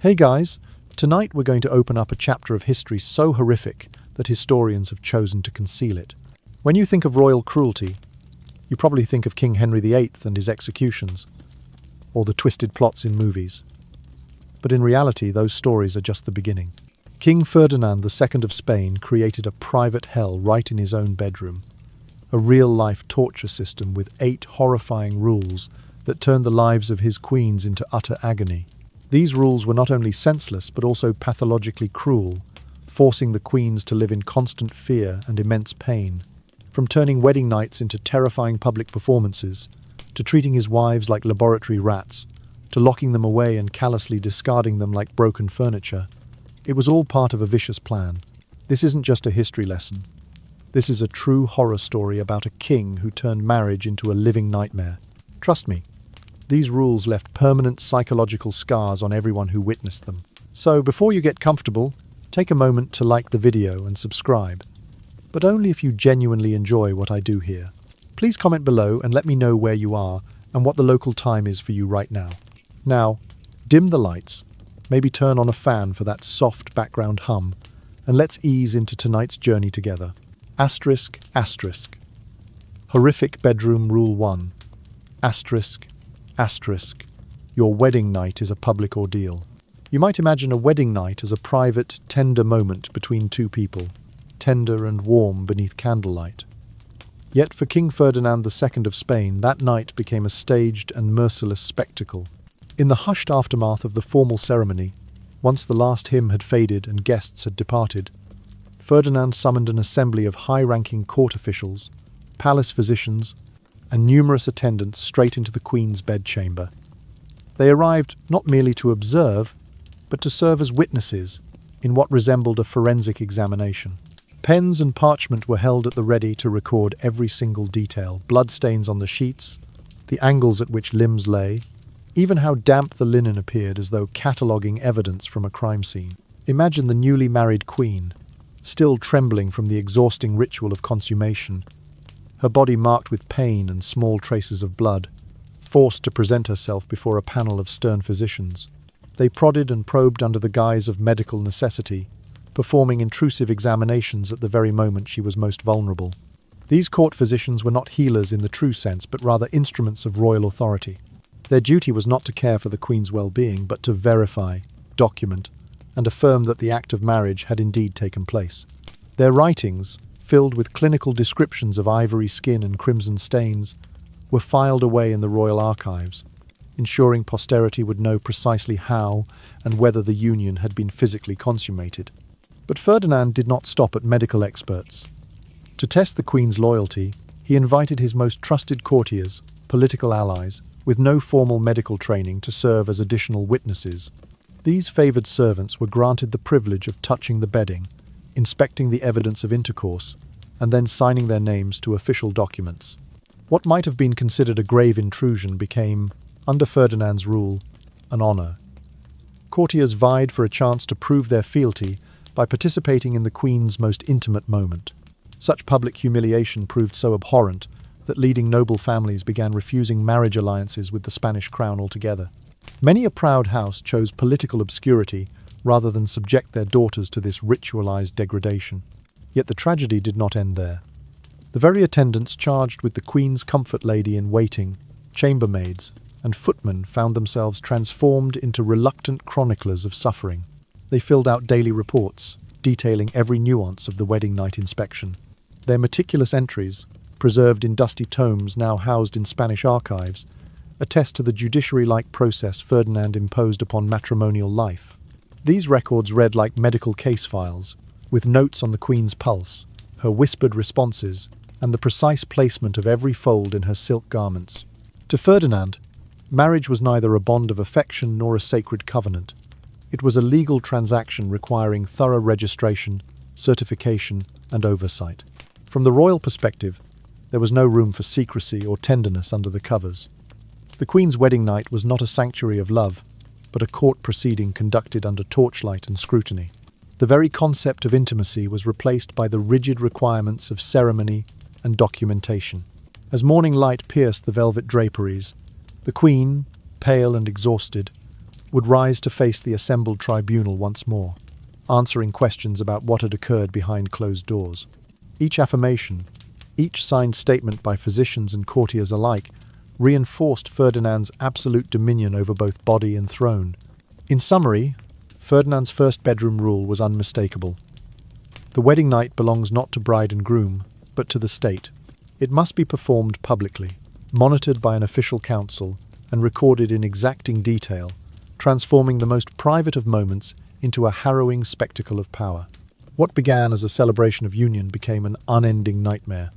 Hey guys, tonight we're going to open up a chapter of history so horrific that historians have chosen to conceal it. When you think of royal cruelty, you probably think of King Henry VIII and his executions, or the twisted plots in movies. But in reality, those stories are just the beginning. King Ferdinand II of Spain created a private hell right in his own bedroom, a real-life torture system with 8 horrifying rules that turned the lives of his queens into utter agony. These rules were not only senseless but also pathologically cruel, forcing the queens to live in constant fear and immense pain. From turning wedding nights into terrifying public performances, to treating his wives like laboratory rats, to locking them away and callously discarding them like broken furniture, it was all part of a vicious plan. This isn't just a history lesson. This is a true horror story about a king who turned marriage into a living nightmare. Trust me, these rules left permanent psychological scars on everyone who witnessed them. So before you get comfortable, take a moment to like the video and subscribe. But only if you genuinely enjoy what I do here. Please comment below and let me know where you are and what the local time is for you right now. Now, dim the lights, maybe turn on a fan for that soft background hum, and let's ease into tonight's journey together. Asterisk, asterisk. Horrific bedroom rule 1. Asterisk, asterisk. Your wedding night is a public ordeal. You might imagine a wedding night as a private, tender moment between two people, tender and warm beneath candlelight. Yet for King Ferdinand II of Spain, that night became a staged and merciless spectacle. In the hushed aftermath of the formal ceremony, once the last hymn had faded and guests had departed, Ferdinand summoned an assembly of high-ranking court officials, palace physicians, and numerous attendants straight into the Queen's bedchamber. They arrived not merely to observe, but to serve as witnesses in what resembled a forensic examination. Pens and parchment were held at the ready to record every single detail, bloodstains on the sheets, the angles at which limbs lay, even how damp the linen appeared, as though cataloguing evidence from a crime scene. Imagine the newly married Queen, still trembling from the exhausting ritual of consummation, her body marked with pain and small traces of blood, forced to present herself before a panel of stern physicians. They prodded and probed under the guise of medical necessity, performing intrusive examinations at the very moment she was most vulnerable. These court physicians were not healers in the true sense, but rather instruments of royal authority. Their duty was not to care for the Queen's well-being, but to verify, document, and affirm that the act of marriage had indeed taken place. Their writings, filled with clinical descriptions of ivory skin and crimson stains, were filed away in the royal archives, ensuring posterity would know precisely how and whether the union had been physically consummated. But Ferdinand did not stop at medical experts. To test the Queen's loyalty, he invited his most trusted courtiers, political allies, with no formal medical training to serve as additional witnesses. These favoured servants were granted the privilege of touching the bedding, inspecting the evidence of intercourse, and then signing their names to official documents. What might have been considered a grave intrusion became, under Ferdinand's rule, an honour. Courtiers vied for a chance to prove their fealty by participating in the Queen's most intimate moment. Such public humiliation proved so abhorrent that leading noble families began refusing marriage alliances with the Spanish crown altogether. Many a proud house chose political obscurity rather than subject their daughters to this ritualized degradation. Yet the tragedy did not end there. The very attendants charged with the Queen's comfort lady-in-waiting, chambermaids, and footmen found themselves transformed into reluctant chroniclers of suffering. They filled out daily reports, detailing every nuance of the wedding night inspection. Their meticulous entries, preserved in dusty tomes now housed in Spanish archives, attest to the judiciary-like process Ferdinand imposed upon matrimonial life. These records read like medical case files, with notes on the Queen's pulse, her whispered responses, and the precise placement of every fold in her silk garments. To Ferdinand, marriage was neither a bond of affection nor a sacred covenant. It was a legal transaction requiring thorough registration, certification, and oversight. From the royal perspective, there was no room for secrecy or tenderness under the covers. The Queen's wedding night was not a sanctuary of love, but a court proceeding conducted under torchlight and scrutiny. The very concept of intimacy was replaced by the rigid requirements of ceremony and documentation. As morning light pierced the velvet draperies, the Queen, pale and exhausted, would rise to face the assembled tribunal once more, answering questions about what had occurred behind closed doors. Each affirmation, each signed statement by physicians and courtiers alike, reinforced Ferdinand's absolute dominion over both body and throne. In summary, Ferdinand's first bedroom rule was unmistakable. The wedding night belongs not to bride and groom, but to the state. It must be performed publicly, monitored by an official council, and recorded in exacting detail, transforming the most private of moments into a harrowing spectacle of power. What began as a celebration of union became an unending nightmare,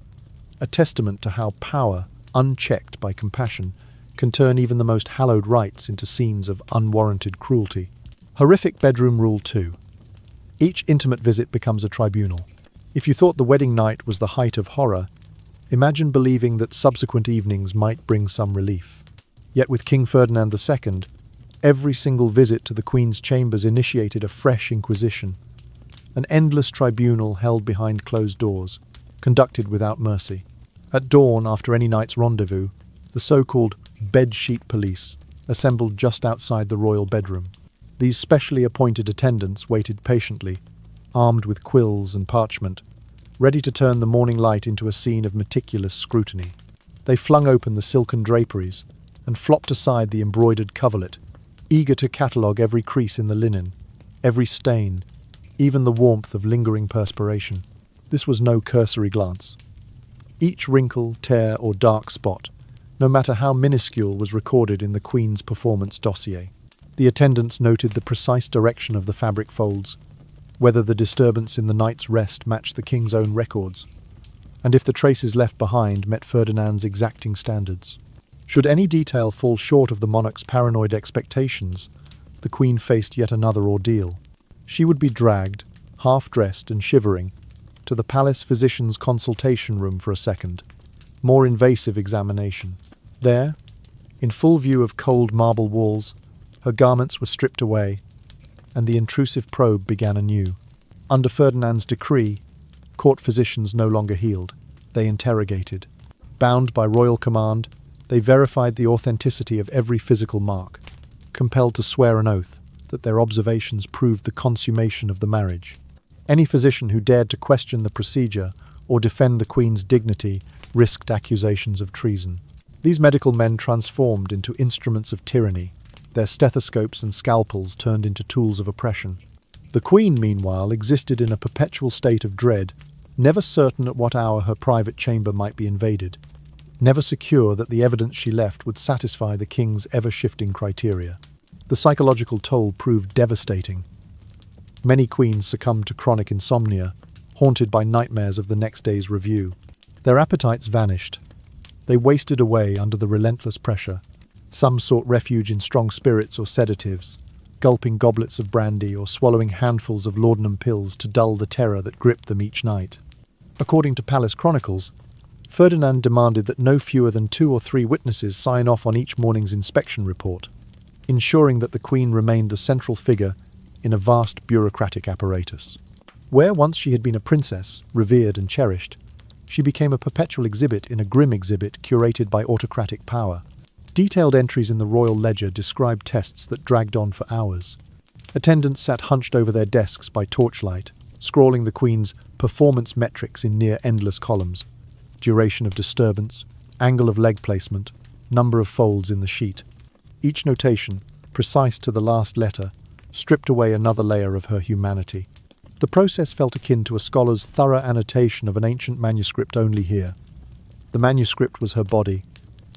a testament to how power, unchecked by compassion, can turn even the most hallowed rites into scenes of unwarranted cruelty. Horrific bedroom rule 2. Each intimate visit becomes a tribunal. If you thought the wedding night was the height of horror, imagine believing that subsequent evenings might bring some relief. Yet with King Ferdinand II, every single visit to the Queen's chambers initiated a fresh inquisition, an endless tribunal held behind closed doors, conducted without mercy. At dawn, after any night's rendezvous, the so-called bedsheet police assembled just outside the royal bedroom. These specially appointed attendants waited patiently, armed with quills and parchment, ready to turn the morning light into a scene of meticulous scrutiny. They flung open the silken draperies and flopped aside the embroidered coverlet, eager to catalogue every crease in the linen, every stain, even the warmth of lingering perspiration. This was no cursory glance. Each wrinkle, tear, or dark spot, no matter how minuscule, was recorded in the Queen's performance dossier. The attendants noted the precise direction of the fabric folds, whether the disturbance in the night's rest matched the King's own records, and if the traces left behind met Ferdinand's exacting standards. Should any detail fall short of the monarch's paranoid expectations, the Queen faced yet another ordeal. She would be dragged, half-dressed and shivering, to the palace physician's consultation room for a second, more invasive examination. There, in full view of cold marble walls, her garments were stripped away, and the intrusive probe began anew. Under Ferdinand's decree, court physicians no longer healed. They interrogated. Bound by royal command, they verified the authenticity of every physical mark, compelled to swear an oath that their observations proved the consummation of the marriage. Any physician who dared to question the procedure or defend the Queen's dignity risked accusations of treason. These medical men transformed into instruments of tyranny, their stethoscopes and scalpels turned into tools of oppression. The Queen, meanwhile, existed in a perpetual state of dread, never certain at what hour her private chamber might be invaded, never secure that the evidence she left would satisfy the King's ever-shifting criteria. The psychological toll proved devastating. Many queens succumbed to chronic insomnia, haunted by nightmares of the next day's review. Their appetites vanished. They wasted away under the relentless pressure. Some sought refuge in strong spirits or sedatives, gulping goblets of brandy or swallowing handfuls of laudanum pills to dull the terror that gripped them each night. According to palace chronicles, Ferdinand demanded that no fewer than 2 or 3 witnesses sign off on each morning's inspection report, ensuring that the Queen remained the central figure in a vast bureaucratic apparatus. Where once she had been a princess, revered and cherished, she became a perpetual exhibit in a grim exhibit curated by autocratic power. Detailed entries in the royal ledger described tests that dragged on for hours. Attendants sat hunched over their desks by torchlight, scrawling the Queen's performance metrics in near-endless columns: duration of disturbance, angle of leg placement, number of folds in the sheet. Each notation, precise to the last letter, stripped away another layer of her humanity. The process felt akin to a scholar's thorough annotation of an ancient manuscript only here. The manuscript was her body,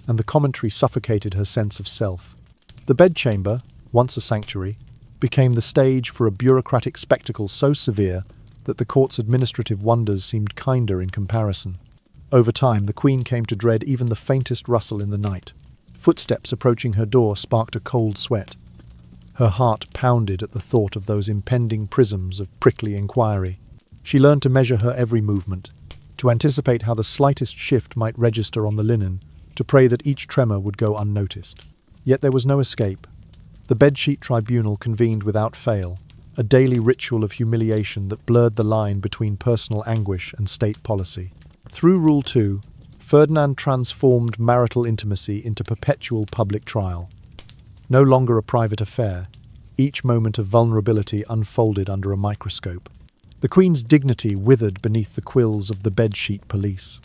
and the commentary suffocated her sense of self. The bedchamber, once a sanctuary, became the stage for a bureaucratic spectacle so severe that the court's administrative wonders seemed kinder in comparison. Over time, the Queen came to dread even the faintest rustle in the night. Footsteps approaching her door sparked a cold sweat. Her heart pounded at the thought of those impending prisms of prickly inquiry. She learned to measure her every movement, to anticipate how the slightest shift might register on the linen, to pray that each tremor would go unnoticed. Yet there was no escape. The bedsheet tribunal convened without fail, a daily ritual of humiliation that blurred the line between personal anguish and state policy. Through Rule 2, Ferdinand transformed marital intimacy into perpetual public trial. No longer a private affair, each moment of vulnerability unfolded under a microscope. The Queen's dignity withered beneath the quills of the bedsheet police,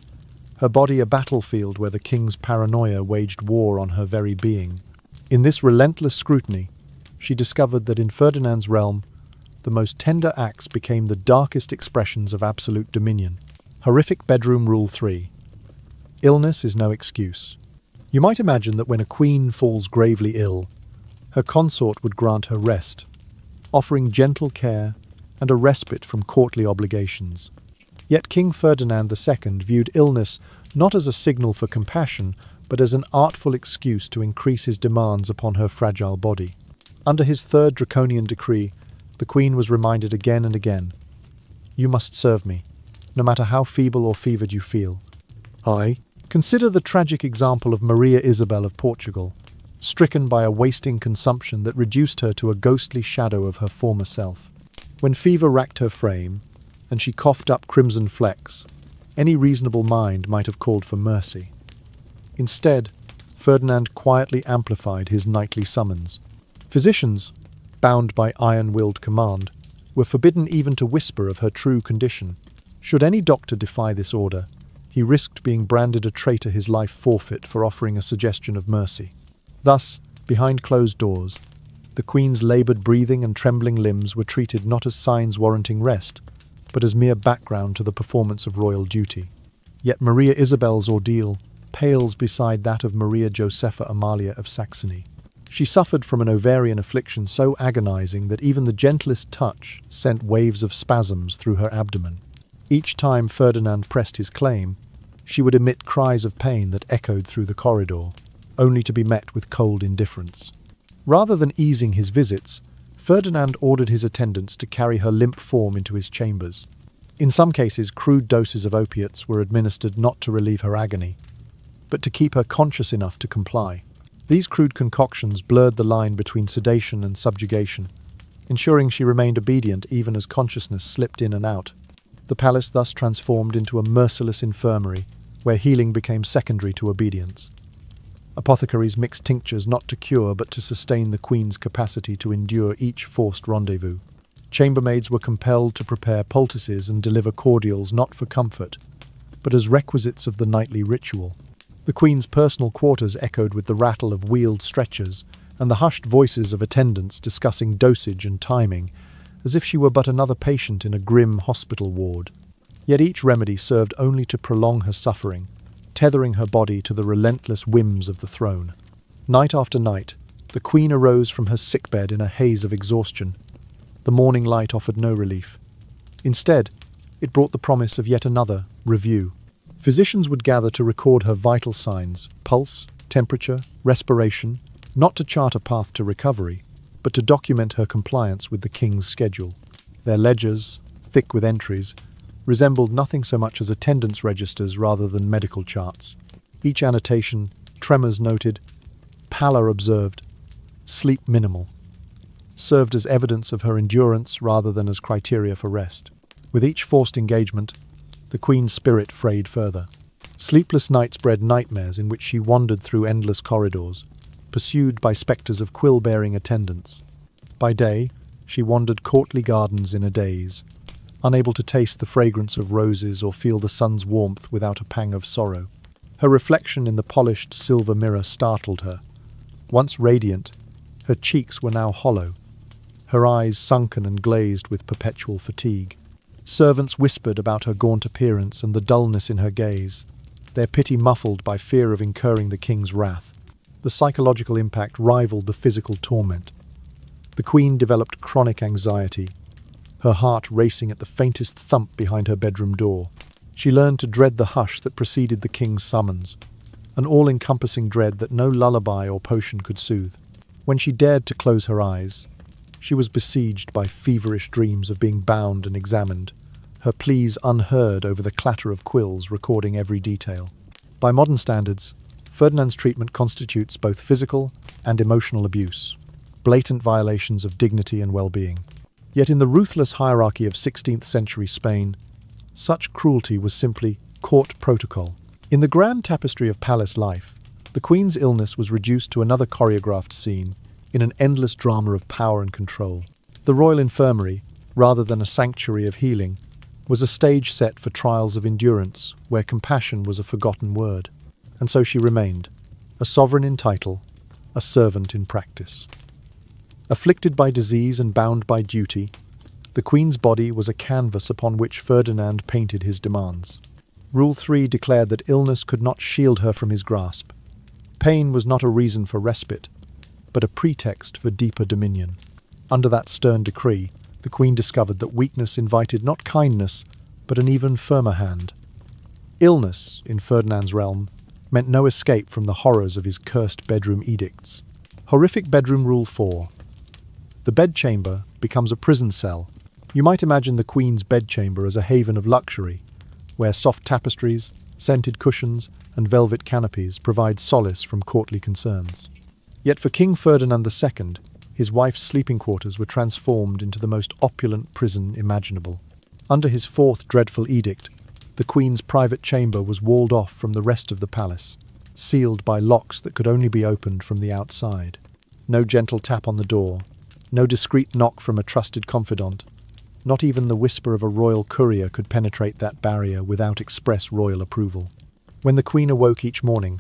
her body a battlefield where the King's paranoia waged war on her very being. In this relentless scrutiny, she discovered that in Ferdinand's realm, the most tender acts became the darkest expressions of absolute dominion. Horrific bedroom rule 3. Illness is no excuse. You might imagine that when a queen falls gravely ill, her consort would grant her rest, offering gentle care and a respite from courtly obligations. Yet King Ferdinand II viewed illness not as a signal for compassion, but as an artful excuse to increase his demands upon her fragile body. Under his third draconian decree, the Queen was reminded again and again, "You must serve me, no matter how feeble or fevered you feel." Consider the tragic example of Maria Isabel of Portugal, stricken by a wasting consumption that reduced her to a ghostly shadow of her former self. When fever racked her frame, and she coughed up crimson flecks, any reasonable mind might have called for mercy. Instead, Ferdinand quietly amplified his nightly summons. Physicians, bound by iron-willed command, were forbidden even to whisper of her true condition. Should any doctor defy this order, he risked being branded a traitor, his life forfeit for offering a suggestion of mercy. Thus, behind closed doors, the Queen's laboured breathing and trembling limbs were treated not as signs warranting rest, but as mere background to the performance of royal duty. Yet Maria Isabel's ordeal pales beside that of Maria Josepha Amalia of Saxony. She suffered from an ovarian affliction so agonizing that even the gentlest touch sent waves of spasms through her abdomen. Each time Ferdinand pressed his claim, she would emit cries of pain that echoed through the corridor, only to be met with cold indifference. Rather than easing his visits, Ferdinand ordered his attendants to carry her limp form into his chambers. In some cases, crude doses of opiates were administered not to relieve her agony, but to keep her conscious enough to comply. These crude concoctions blurred the line between sedation and subjugation, ensuring she remained obedient even as consciousness slipped in and out. The palace thus transformed into a merciless infirmary, where healing became secondary to obedience. Apothecaries mixed tinctures not to cure but to sustain the Queen's capacity to endure each forced rendezvous. Chambermaids were compelled to prepare poultices and deliver cordials not for comfort, but as requisites of the nightly ritual. The Queen's personal quarters echoed with the rattle of wheeled stretchers and the hushed voices of attendants discussing dosage and timing, as if she were but another patient in a grim hospital ward. Yet each remedy served only to prolong her suffering, tethering her body to the relentless whims of the throne. Night after night, the Queen arose from her sickbed in a haze of exhaustion. The morning light offered no relief. Instead, it brought the promise of yet another review. Physicians would gather to record her vital signs, pulse, temperature, respiration, not to chart a path to recovery, but to document her compliance with the King's schedule. Their ledgers, thick with entries, resembled nothing so much as attendance registers rather than medical charts. Each annotation, tremors noted, pallor observed, sleep minimal, served as evidence of her endurance rather than as criteria for rest. With each forced engagement, the Queen's spirit frayed further. Sleepless nights bred nightmares in which she wandered through endless corridors, pursued by spectres of quill-bearing attendants. By day, she wandered courtly gardens in a daze, unable to taste the fragrance of roses or feel the sun's warmth without a pang of sorrow. Her reflection in the polished silver mirror startled her. Once radiant, her cheeks were now hollow, her eyes sunken and glazed with perpetual fatigue. Servants whispered about her gaunt appearance and the dullness in her gaze, their pity muffled by fear of incurring the King's wrath. The psychological impact rivaled the physical torment. The Queen developed chronic anxiety, her heart racing at the faintest thump behind her bedroom door. She learned to dread the hush that preceded the King's summons, an all-encompassing dread that no lullaby or potion could soothe. When she dared to close her eyes, she was besieged by feverish dreams of being bound and examined, her pleas unheard over the clatter of quills recording every detail. By modern standards, Ferdinand's treatment constitutes both physical and emotional abuse, blatant violations of dignity and well-being. Yet in the ruthless hierarchy of 16th century Spain, such cruelty was simply court protocol. In the grand tapestry of palace life, the Queen's illness was reduced to another choreographed scene, in an endless drama of power and control. The royal infirmary, rather than a sanctuary of healing, was a stage set for trials of endurance where compassion was a forgotten word. And so she remained, a sovereign in title, a servant in practice. Afflicted by disease and bound by duty, the Queen's body was a canvas upon which Ferdinand painted his demands. Rule 3 declared that illness could not shield her from his grasp. Pain was not a reason for respite, but a pretext for deeper dominion. Under that stern decree, the Queen discovered that weakness invited not kindness, but an even firmer hand. Illness, in Ferdinand's realm, meant no escape from the horrors of his cursed bedroom edicts. Horrific bedroom rule 4. The bedchamber becomes a prison cell. You might imagine the Queen's bedchamber as a haven of luxury, where soft tapestries, scented cushions, and velvet canopies provide solace from courtly concerns. Yet for King Ferdinand II, his wife's sleeping quarters were transformed into the most opulent prison imaginable. Under his fourth dreadful edict, the Queen's private chamber was walled off from the rest of the palace, sealed by locks that could only be opened from the outside. No gentle tap on the door, no discreet knock from a trusted confidant. Not even the whisper of a royal courier could penetrate that barrier without express royal approval. When the Queen awoke each morning,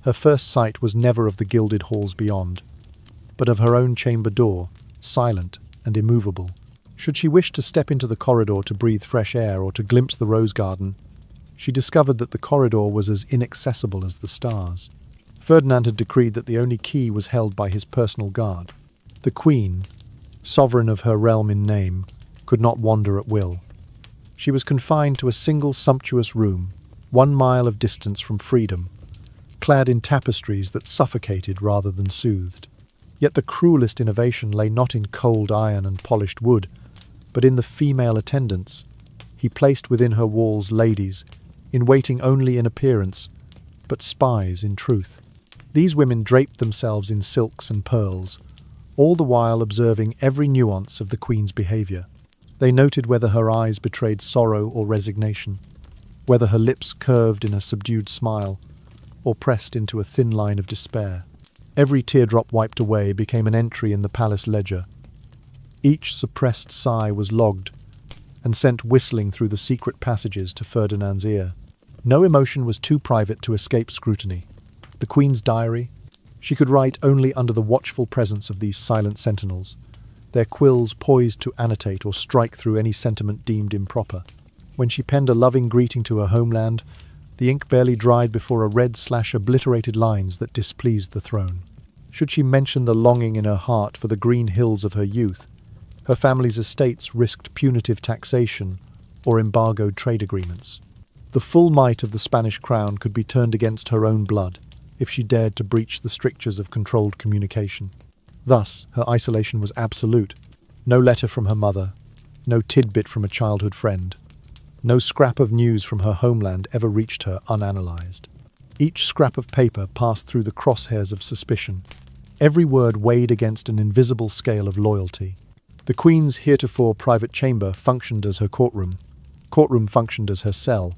her first sight was never of the gilded halls beyond, but of her own chamber door, silent and immovable. Should she wish to step into the corridor to breathe fresh air or to glimpse the rose garden, she discovered that the corridor was as inaccessible as the stars. Ferdinand had decreed that the only key was held by his personal guard. The Queen, sovereign of her realm in name, could not wander at will. She was confined to a single sumptuous room, 1 mile of distance from freedom, clad in tapestries that suffocated rather than soothed. Yet the cruelest innovation lay not in cold iron and polished wood, but in the female attendants. He placed within her walls ladies, in waiting only in appearance, but spies in truth. These women draped themselves in silks and pearls, all the while observing every nuance of the Queen's behaviour. They noted whether her eyes betrayed sorrow or resignation, whether her lips curved in a subdued smile, or pressed into a thin line of despair. Every teardrop wiped away became an entry in the palace ledger. Each suppressed sigh was logged and sent whistling through the secret passages to Ferdinand's ear. No emotion was too private to escape scrutiny. The Queen's diary? She could write only under the watchful presence of these silent sentinels, their quills poised to annotate or strike through any sentiment deemed improper. When she penned a loving greeting to her homeland, the ink barely dried before a red/obliterated lines that displeased the throne. Should she mention the longing in her heart for the green hills of her youth, her family's estates risked punitive taxation or embargoed trade agreements. The full might of the Spanish crown could be turned against her own blood if she dared to breach the strictures of controlled communication. Thus, her isolation was absolute. No letter from her mother, no tidbit from a childhood friend. No scrap of news from her homeland ever reached her unanalyzed. Each scrap of paper passed through the crosshairs of suspicion. Every word weighed against an invisible scale of loyalty. The Queen's heretofore private chamber functioned as her courtroom functioned as her cell,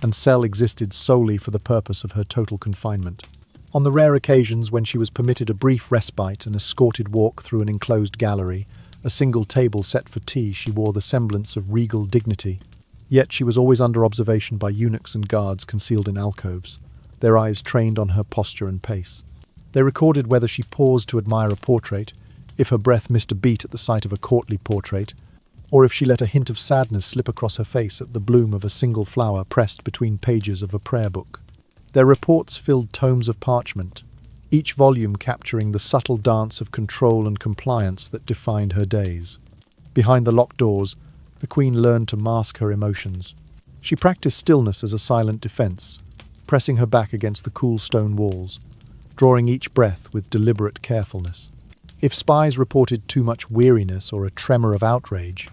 and cell existed solely for the purpose of her total confinement. On the rare occasions when she was permitted a brief respite and escorted walk through an enclosed gallery, a single table set for tea, she wore the semblance of regal dignity. Yet she was always under observation by eunuchs and guards concealed in alcoves, their eyes trained on her posture and pace. They recorded whether she paused to admire a portrait, if her breath missed a beat at the sight of a courtly portrait, or if she let a hint of sadness slip across her face at the bloom of a single flower pressed between pages of a prayer book. Their reports filled tomes of parchment, each volume capturing the subtle dance of control and compliance that defined her days. Behind the locked doors, the Queen learned to mask her emotions. She practiced stillness as a silent defense, pressing her back against the cool stone walls, drawing each breath with deliberate carefulness. If spies reported too much weariness or a tremor of outrage,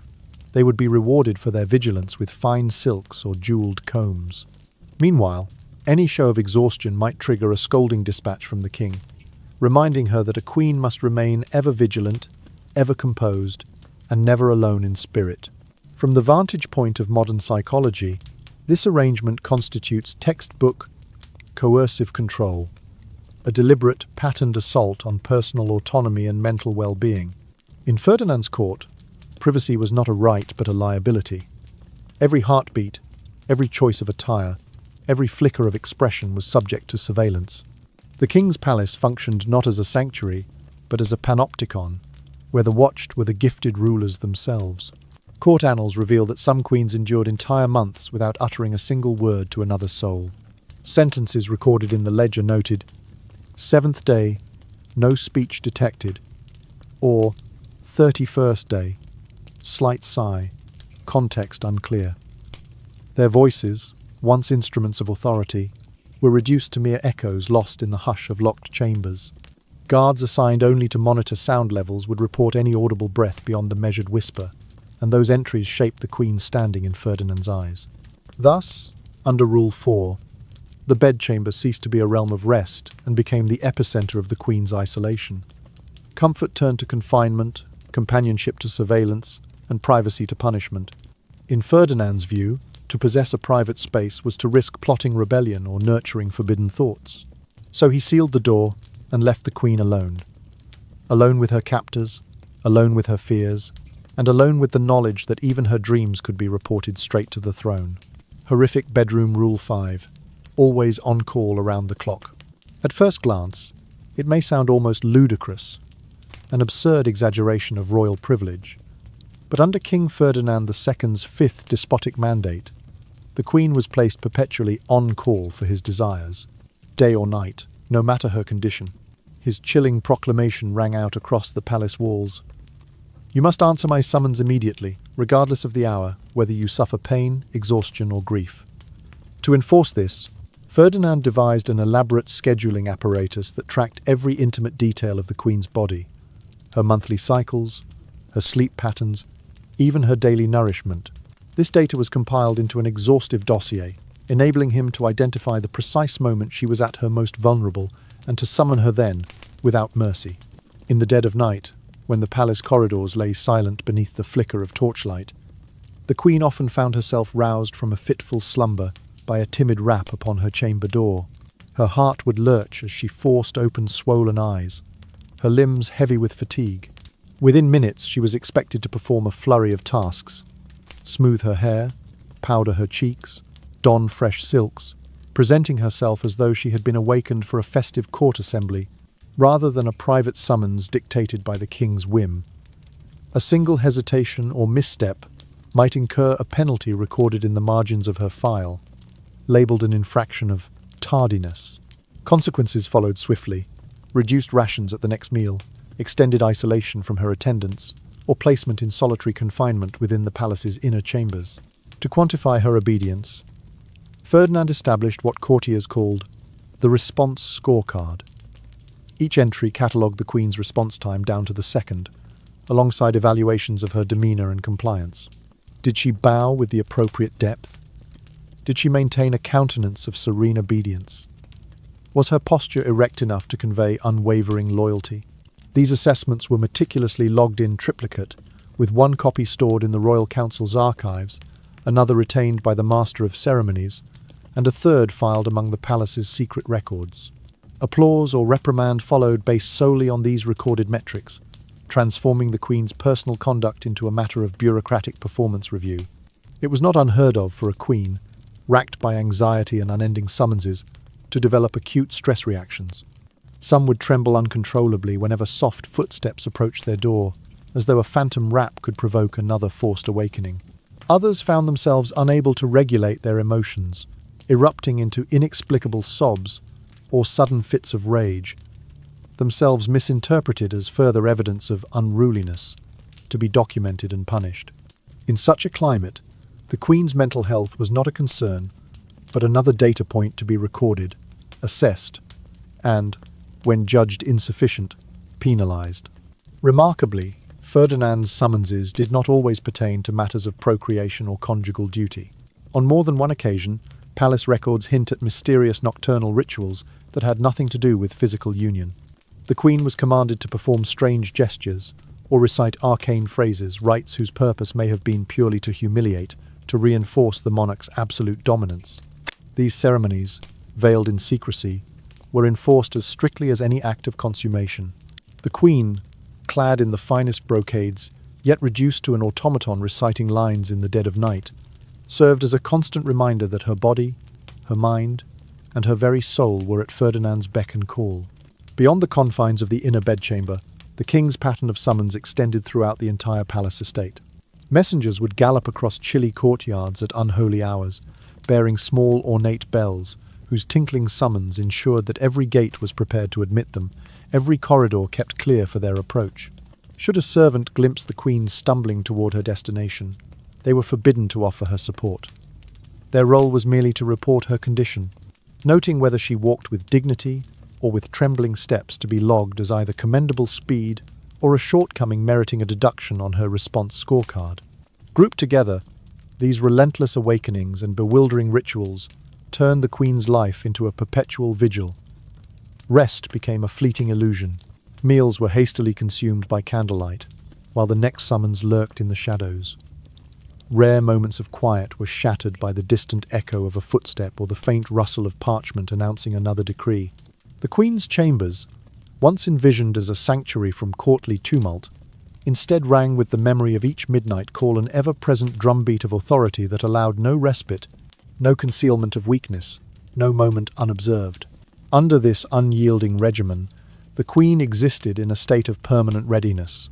they would be rewarded for their vigilance with fine silks or jeweled combs. Meanwhile, any show of exhaustion might trigger a scolding dispatch from the king, reminding her that a queen must remain ever vigilant, ever composed, and never alone in spirit. From the vantage point of modern psychology, this arrangement constitutes textbook coercive control. a deliberate, patterned assault on personal autonomy and mental well-being. In Ferdinand's court, privacy was not a right but a liability. Every heartbeat, every choice of attire, every flicker of expression was subject to surveillance. The king's palace functioned not as a sanctuary, but as a panopticon, where the watched were the gifted rulers themselves. Court annals reveal that some queens endured entire months without uttering a single word to another soul. Sentences recorded in the ledger noted, "7th day, no speech detected," or 31st day, slight sigh, context unclear. Their voices, once instruments of authority, were reduced to mere echoes lost in the hush of locked chambers. Guards assigned only to monitor sound levels would report any audible breath beyond the measured whisper, and those entries shaped the Queen's standing in Ferdinand's eyes. Thus, under Rule 4, the bedchamber ceased to be a realm of rest and became the epicenter of the Queen's isolation. Comfort turned to confinement, companionship to surveillance, and privacy to punishment. In Ferdinand's view, to possess a private space was to risk plotting rebellion or nurturing forbidden thoughts. So he sealed the door and left the Queen alone. Alone with her captors, alone with her fears, and alone with the knowledge that even her dreams could be reported straight to the throne. Horrific bedroom Rule 5. Always on call around the clock. At first glance, it may sound almost ludicrous, an absurd exaggeration of royal privilege. But under King Ferdinand II's fifth despotic mandate, the Queen was placed perpetually on call for his desires, day or night, no matter her condition. His chilling proclamation rang out across the palace walls. "You must answer my summons immediately, regardless of the hour, whether you suffer pain, exhaustion, or grief." To enforce this, Ferdinand devised an elaborate scheduling apparatus that tracked every intimate detail of the Queen's body, her monthly cycles, her sleep patterns, even her daily nourishment. This data was compiled into an exhaustive dossier, enabling him to identify the precise moment she was at her most vulnerable and to summon her then, without mercy. In the dead of night, when the palace corridors lay silent beneath the flicker of torchlight, the Queen often found herself roused from a fitful slumber by a timid rap upon her chamber door. Her heart would lurch as she forced open swollen eyes, her limbs heavy with fatigue. Within minutes she was expected to perform a flurry of tasks: smooth her hair, powder her cheeks, don fresh silks, presenting herself as though she had been awakened for a festive court assembly, rather than a private summons dictated by the king's whim. A single hesitation or misstep might incur a penalty recorded in the margins of her file, labelled an infraction of tardiness. Consequences followed swiftly: reduced rations at the next meal, extended isolation from her attendants, or placement in solitary confinement within the palace's inner chambers. To quantify her obedience, Ferdinand established what courtiers called the response scorecard. Each entry catalogued the Queen's response time down to the second, alongside evaluations of her demeanour and compliance. Did she bow with the appropriate depth? Did she maintain a countenance of serene obedience? Was her posture erect enough to convey unwavering loyalty? These assessments were meticulously logged in triplicate, with one copy stored in the Royal Council's archives, another retained by the Master of Ceremonies, and a third filed among the palace's secret records. Applause or reprimand followed based solely on these recorded metrics, transforming the Queen's personal conduct into a matter of bureaucratic performance review. It was not unheard of for a Queen, racked by anxiety and unending summonses, to develop acute stress reactions. Some would tremble uncontrollably whenever soft footsteps approached their door, as though a phantom rap could provoke another forced awakening. Others found themselves unable to regulate their emotions, erupting into inexplicable sobs or sudden fits of rage, themselves misinterpreted as further evidence of unruliness, to be documented and punished. In such a climate, the Queen's mental health was not a concern, but another data point to be recorded, assessed, and, when judged insufficient, penalised. Remarkably, Ferdinand's summonses did not always pertain to matters of procreation or conjugal duty. On more than one occasion, palace records hint at mysterious nocturnal rituals that had nothing to do with physical union. The Queen was commanded to perform strange gestures or recite arcane phrases, rites whose purpose may have been purely to humiliate, to reinforce the monarch's absolute dominance. These ceremonies, veiled in secrecy, were enforced as strictly as any act of consummation. The queen, clad in the finest brocades, yet reduced to an automaton reciting lines in the dead of night, served as a constant reminder that her body, her mind, and her very soul were at Ferdinand's beck and call. Beyond the confines of the inner bedchamber, the king's pattern of summons extended throughout the entire palace estate. Messengers would gallop across chilly courtyards at unholy hours, bearing small ornate bells, whose tinkling summons ensured that every gate was prepared to admit them, every corridor kept clear for their approach. Should a servant glimpse the queen stumbling toward her destination, they were forbidden to offer her support. Their role was merely to report her condition, noting whether she walked with dignity or with trembling steps to be logged as either commendable speed or a shortcoming meriting a deduction on her response scorecard. Grouped together, these relentless awakenings and bewildering rituals turned the queen's life into a perpetual vigil. Rest became a fleeting illusion. Meals were hastily consumed by candlelight, while the next summons lurked in the shadows. Rare moments of quiet were shattered by the distant echo of a footstep or the faint rustle of parchment announcing another decree. The queen's chambers, once envisioned as a sanctuary from courtly tumult, instead rang with the memory of each midnight call, an ever-present drumbeat of authority that allowed no respite, no concealment of weakness, no moment unobserved. Under this unyielding regimen, the queen existed in a state of permanent readiness.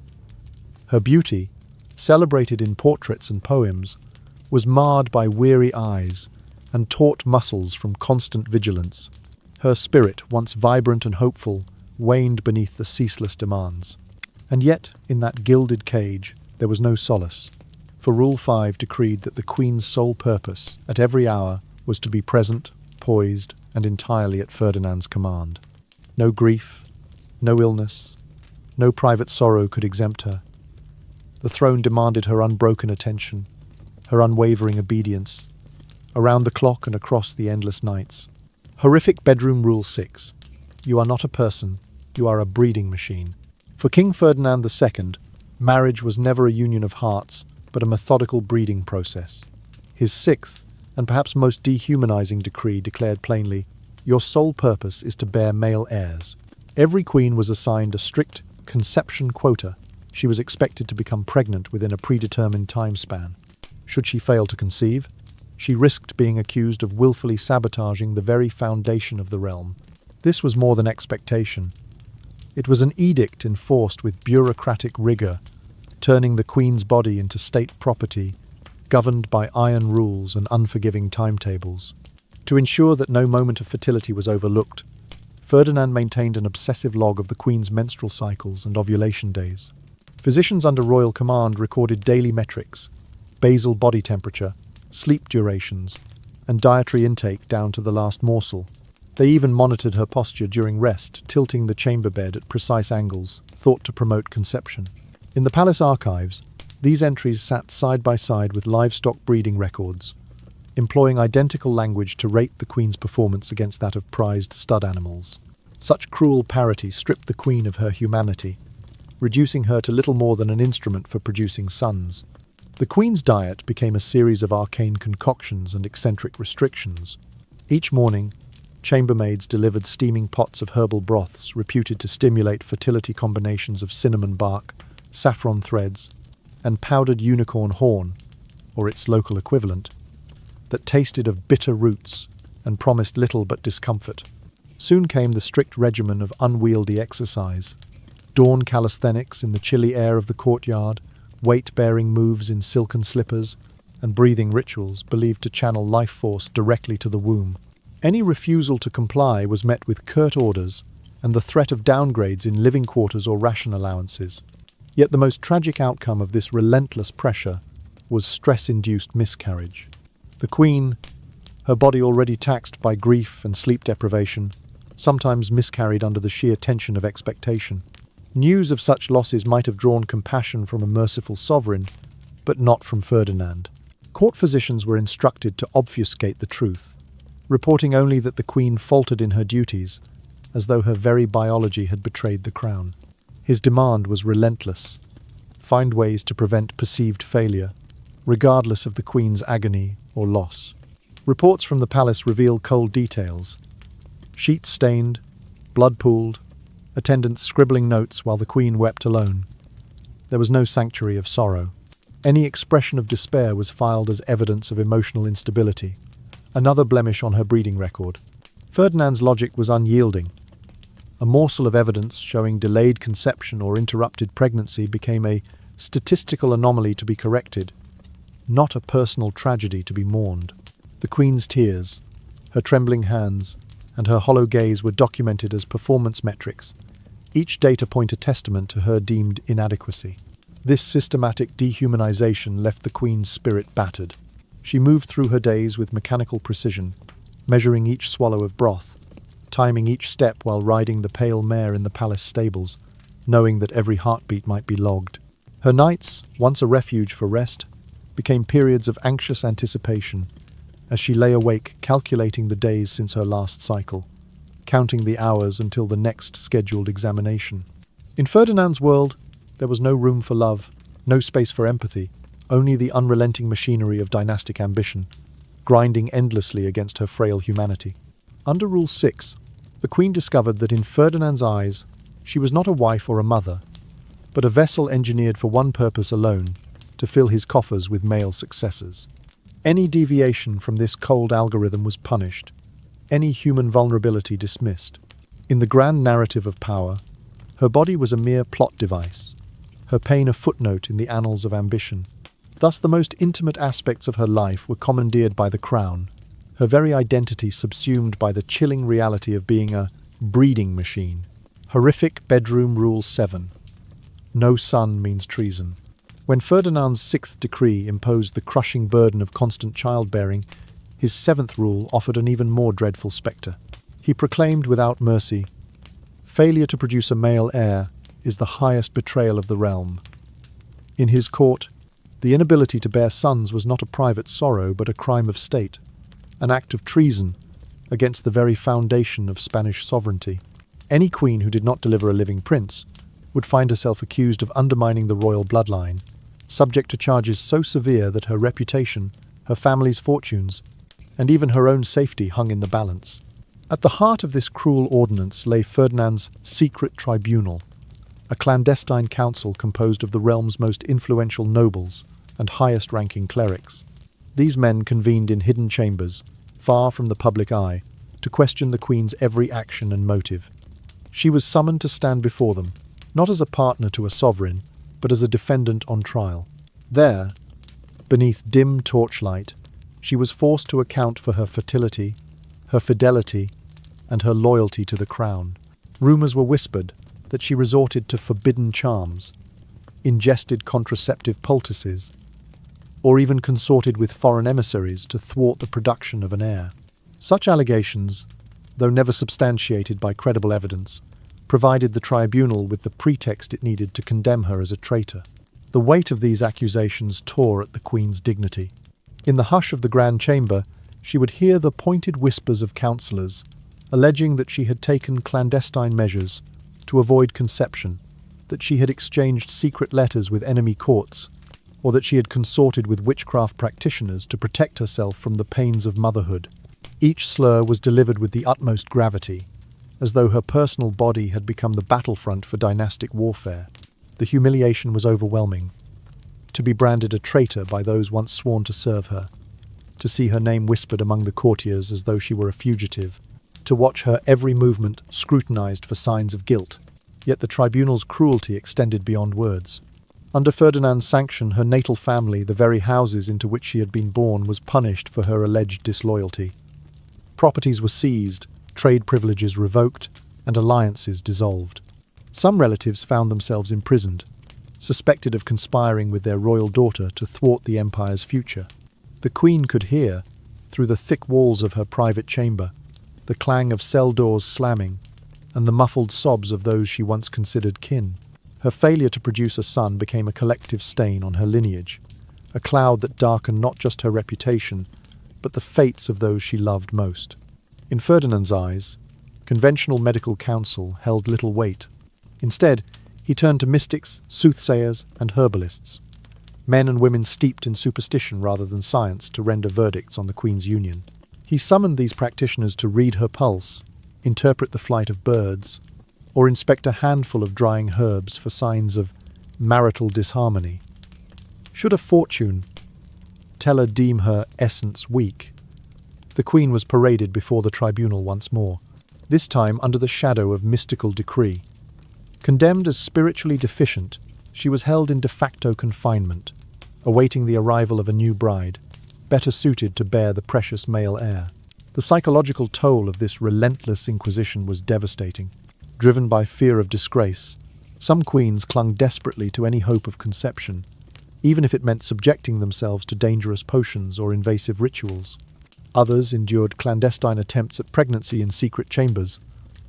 Her beauty, celebrated in portraits and poems, was marred by weary eyes and taut muscles from constant vigilance. Her spirit, once vibrant and hopeful, waned beneath the ceaseless demands. And yet, in that gilded cage, there was no solace, for Rule 5 decreed that the queen's sole purpose, at every hour, was to be present, poised, and entirely at Ferdinand's command. No grief, no illness, no private sorrow could exempt her. The throne demanded her unbroken attention, her unwavering obedience, around the clock and across the endless nights. Horrific Bedroom Rule 6. You are not a person, you are a breeding machine. For King Ferdinand II, marriage was never a union of hearts, but a methodical breeding process. His sixth, and perhaps most dehumanizing decree declared plainly, your sole purpose is to bear male heirs. Every queen was assigned a strict conception quota. She was expected to become pregnant within a predetermined time span. Should she fail to conceive, she risked being accused of willfully sabotaging the very foundation of the realm. This was more than expectation. It was an edict enforced with bureaucratic rigor, turning the queen's body into state property, governed by iron rules and unforgiving timetables. To ensure that no moment of fertility was overlooked, Ferdinand maintained an obsessive log of the queen's menstrual cycles and ovulation days. Physicians under royal command recorded daily metrics, basal body temperature, sleep durations, and dietary intake down to the last morsel. They even monitored her posture during rest, tilting the chamber bed at precise angles, thought to promote conception. In the palace archives, these entries sat side by side with livestock breeding records, employing identical language to rate the queen's performance against that of prized stud animals. Such cruel parity stripped the queen of her humanity, reducing her to little more than an instrument for producing sons. The queen's diet became a series of arcane concoctions and eccentric restrictions. Each morning, chambermaids delivered steaming pots of herbal broths reputed to stimulate fertility combinations of cinnamon bark, saffron threads, and powdered unicorn horn, or its local equivalent, that tasted of bitter roots and promised little but discomfort. Soon came the strict regimen of unwieldy exercise, dawn calisthenics in the chilly air of the courtyard, weight-bearing moves in silken slippers, and breathing rituals believed to channel life force directly to the womb. Any refusal to comply was met with curt orders and the threat of downgrades in living quarters or ration allowances. Yet the most tragic outcome of this relentless pressure was stress-induced miscarriage. The queen, her body already taxed by grief and sleep deprivation, sometimes miscarried under the sheer tension of expectation. News of such losses might have drawn compassion from a merciful sovereign, but not from Ferdinand. Court physicians were instructed to obfuscate the truth, reporting only that the queen faltered in her duties, as though her very biology had betrayed the crown. His demand was relentless: find ways to prevent perceived failure, regardless of the queen's agony or loss. Reports from the palace reveal cold details: sheets stained, blood pooled, attendants scribbling notes while the Queen wept alone. There was no sanctuary of sorrow. Any expression of despair was filed as evidence of emotional instability, another blemish on her breeding record. Ferdinand's logic was unyielding. A morsel of evidence showing delayed conception or interrupted pregnancy became a statistical anomaly to be corrected, not a personal tragedy to be mourned. The Queen's tears, her trembling hands, and her hollow gaze were documented as performance metrics, each data point a testament to her deemed inadequacy. This systematic dehumanization left the Queen's spirit battered. She moved through her days with mechanical precision, measuring each swallow of broth, timing each step while riding the pale mare in the palace stables, knowing that every heartbeat might be logged. Her nights, once a refuge for rest, became periods of anxious anticipation, as she lay awake calculating the days since her last cycle, counting the hours until the next scheduled examination. In Ferdinand's world, there was no room for love, no space for empathy, only the unrelenting machinery of dynastic ambition, grinding endlessly against her frail humanity. Under Rule 6, the Queen discovered that in Ferdinand's eyes, she was not a wife or a mother, but a vessel engineered for one purpose alone, to fill his coffers with male successors. Any deviation from this cold algorithm was punished, any human vulnerability dismissed. In the grand narrative of power, her body was a mere plot device, her pain a footnote in the annals of ambition. Thus the most intimate aspects of her life were commandeered by the crown, her very identity subsumed by the chilling reality of being a breeding machine. Horrific bedroom Rule 7. No son means treason. When Ferdinand's 6th decree imposed the crushing burden of constant childbearing, his 7th rule offered an even more dreadful spectre. He proclaimed without mercy, "Failure to produce a male heir is the highest betrayal of the realm." In his court, the inability to bear sons was not a private sorrow but a crime of state, an act of treason against the very foundation of Spanish sovereignty. Any queen who did not deliver a living prince would find herself accused of undermining the royal bloodline, subject to charges so severe that her reputation, her family's fortunes, and even her own safety hung in the balance. At the heart of this cruel ordinance lay Ferdinand's secret tribunal, a clandestine council composed of the realm's most influential nobles and highest-ranking clerics. These men convened in hidden chambers, far from the public eye, to question the Queen's every action and motive. She was summoned to stand before them, not as a partner to a sovereign, but as a defendant on trial. There, beneath dim torchlight, she was forced to account for her fertility, her fidelity, and her loyalty to the crown. Rumors were whispered that she resorted to forbidden charms, ingested contraceptive poultices, or even consorted with foreign emissaries to thwart the production of an heir. Such allegations, though never substantiated by credible evidence, provided the tribunal with the pretext it needed to condemn her as a traitor. The weight of these accusations tore at the Queen's dignity. In the hush of the Grand Chamber, she would hear the pointed whispers of counsellors, alleging that she had taken clandestine measures to avoid conception, that she had exchanged secret letters with enemy courts, or that she had consorted with witchcraft practitioners to protect herself from the pains of motherhood. Each slur was delivered with the utmost gravity, as though her personal body had become the battlefront for dynastic warfare. The humiliation was overwhelming. To be branded a traitor by those once sworn to serve her, to see her name whispered among the courtiers as though she were a fugitive, to watch her every movement scrutinized for signs of guilt. Yet the tribunal's cruelty extended beyond words. Under Ferdinand's sanction, her natal family, the very houses into which she had been born, was punished for her alleged disloyalty. Properties were seized, trade privileges revoked, and alliances dissolved. Some relatives found themselves imprisoned, suspected of conspiring with their royal daughter to thwart the empire's future. The Queen could hear, through the thick walls of her private chamber, the clang of cell doors slamming, and the muffled sobs of those she once considered kin. Her failure to produce a son became a collective stain on her lineage, a cloud that darkened not just her reputation, but the fates of those she loved most. In Ferdinand's eyes, conventional medical counsel held little weight. Instead, he turned to mystics, soothsayers, and herbalists, men and women steeped in superstition rather than science, to render verdicts on the Queen's union. He summoned these practitioners to read her pulse, interpret the flight of birds, or inspect a handful of drying herbs for signs of marital disharmony. Should a fortune teller deem her essence weak, the Queen was paraded before the tribunal once more, this time under the shadow of mystical decree. Condemned as spiritually deficient, she was held in de facto confinement, awaiting the arrival of a new bride, better suited to bear the precious male heir. The psychological toll of this relentless inquisition was devastating. Driven by fear of disgrace, some queens clung desperately to any hope of conception, even if it meant subjecting themselves to dangerous potions or invasive rituals. Others endured clandestine attempts at pregnancy in secret chambers,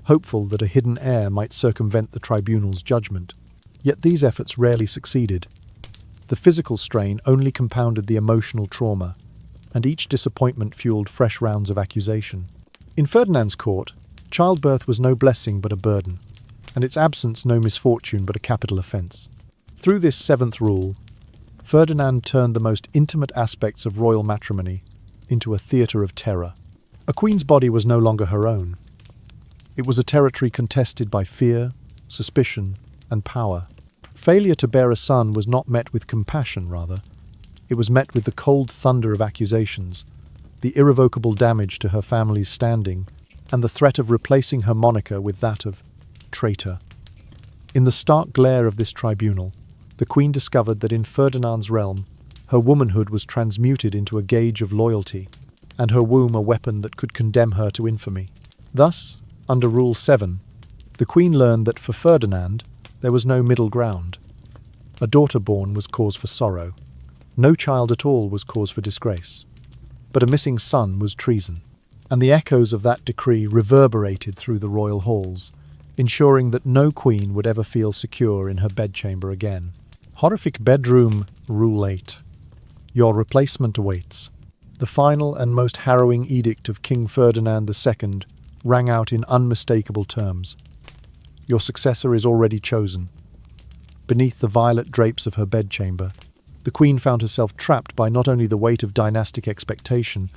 hopeful that a hidden heir might circumvent the tribunal's judgment. Yet these efforts rarely succeeded. The physical strain only compounded the emotional trauma, and each disappointment fueled fresh rounds of accusation. In Ferdinand's court, childbirth was no blessing but a burden, and its absence no misfortune but a capital offence. Through this seventh rule, Ferdinand turned the most intimate aspects of royal matrimony into a theatre of terror. A queen's body was no longer her own. It was a territory contested by fear, suspicion, and power. Failure to bear a son was not met with compassion, rather. It was met with the cold thunder of accusations, the irrevocable damage to her family's standing, and the threat of replacing her moniker with that of traitor. In the stark glare of this tribunal, the Queen discovered that in Ferdinand's realm, her womanhood was transmuted into a gauge of loyalty, and her womb a weapon that could condemn her to infamy. Thus, under Rule 7, the Queen learned that for Ferdinand, there was no middle ground. A daughter born was cause for sorrow. No child at all was cause for disgrace. But a missing son was treason. And the echoes of that decree reverberated through the royal halls, ensuring that no queen would ever feel secure in her bedchamber again. Horrific Bedroom Rule 8. Your replacement awaits. The final and most harrowing edict of King Ferdinand II rang out in unmistakable terms. Your successor is already chosen. Beneath the violet drapes of her bedchamber, the Queen found herself trapped by not only the weight of dynastic expectation,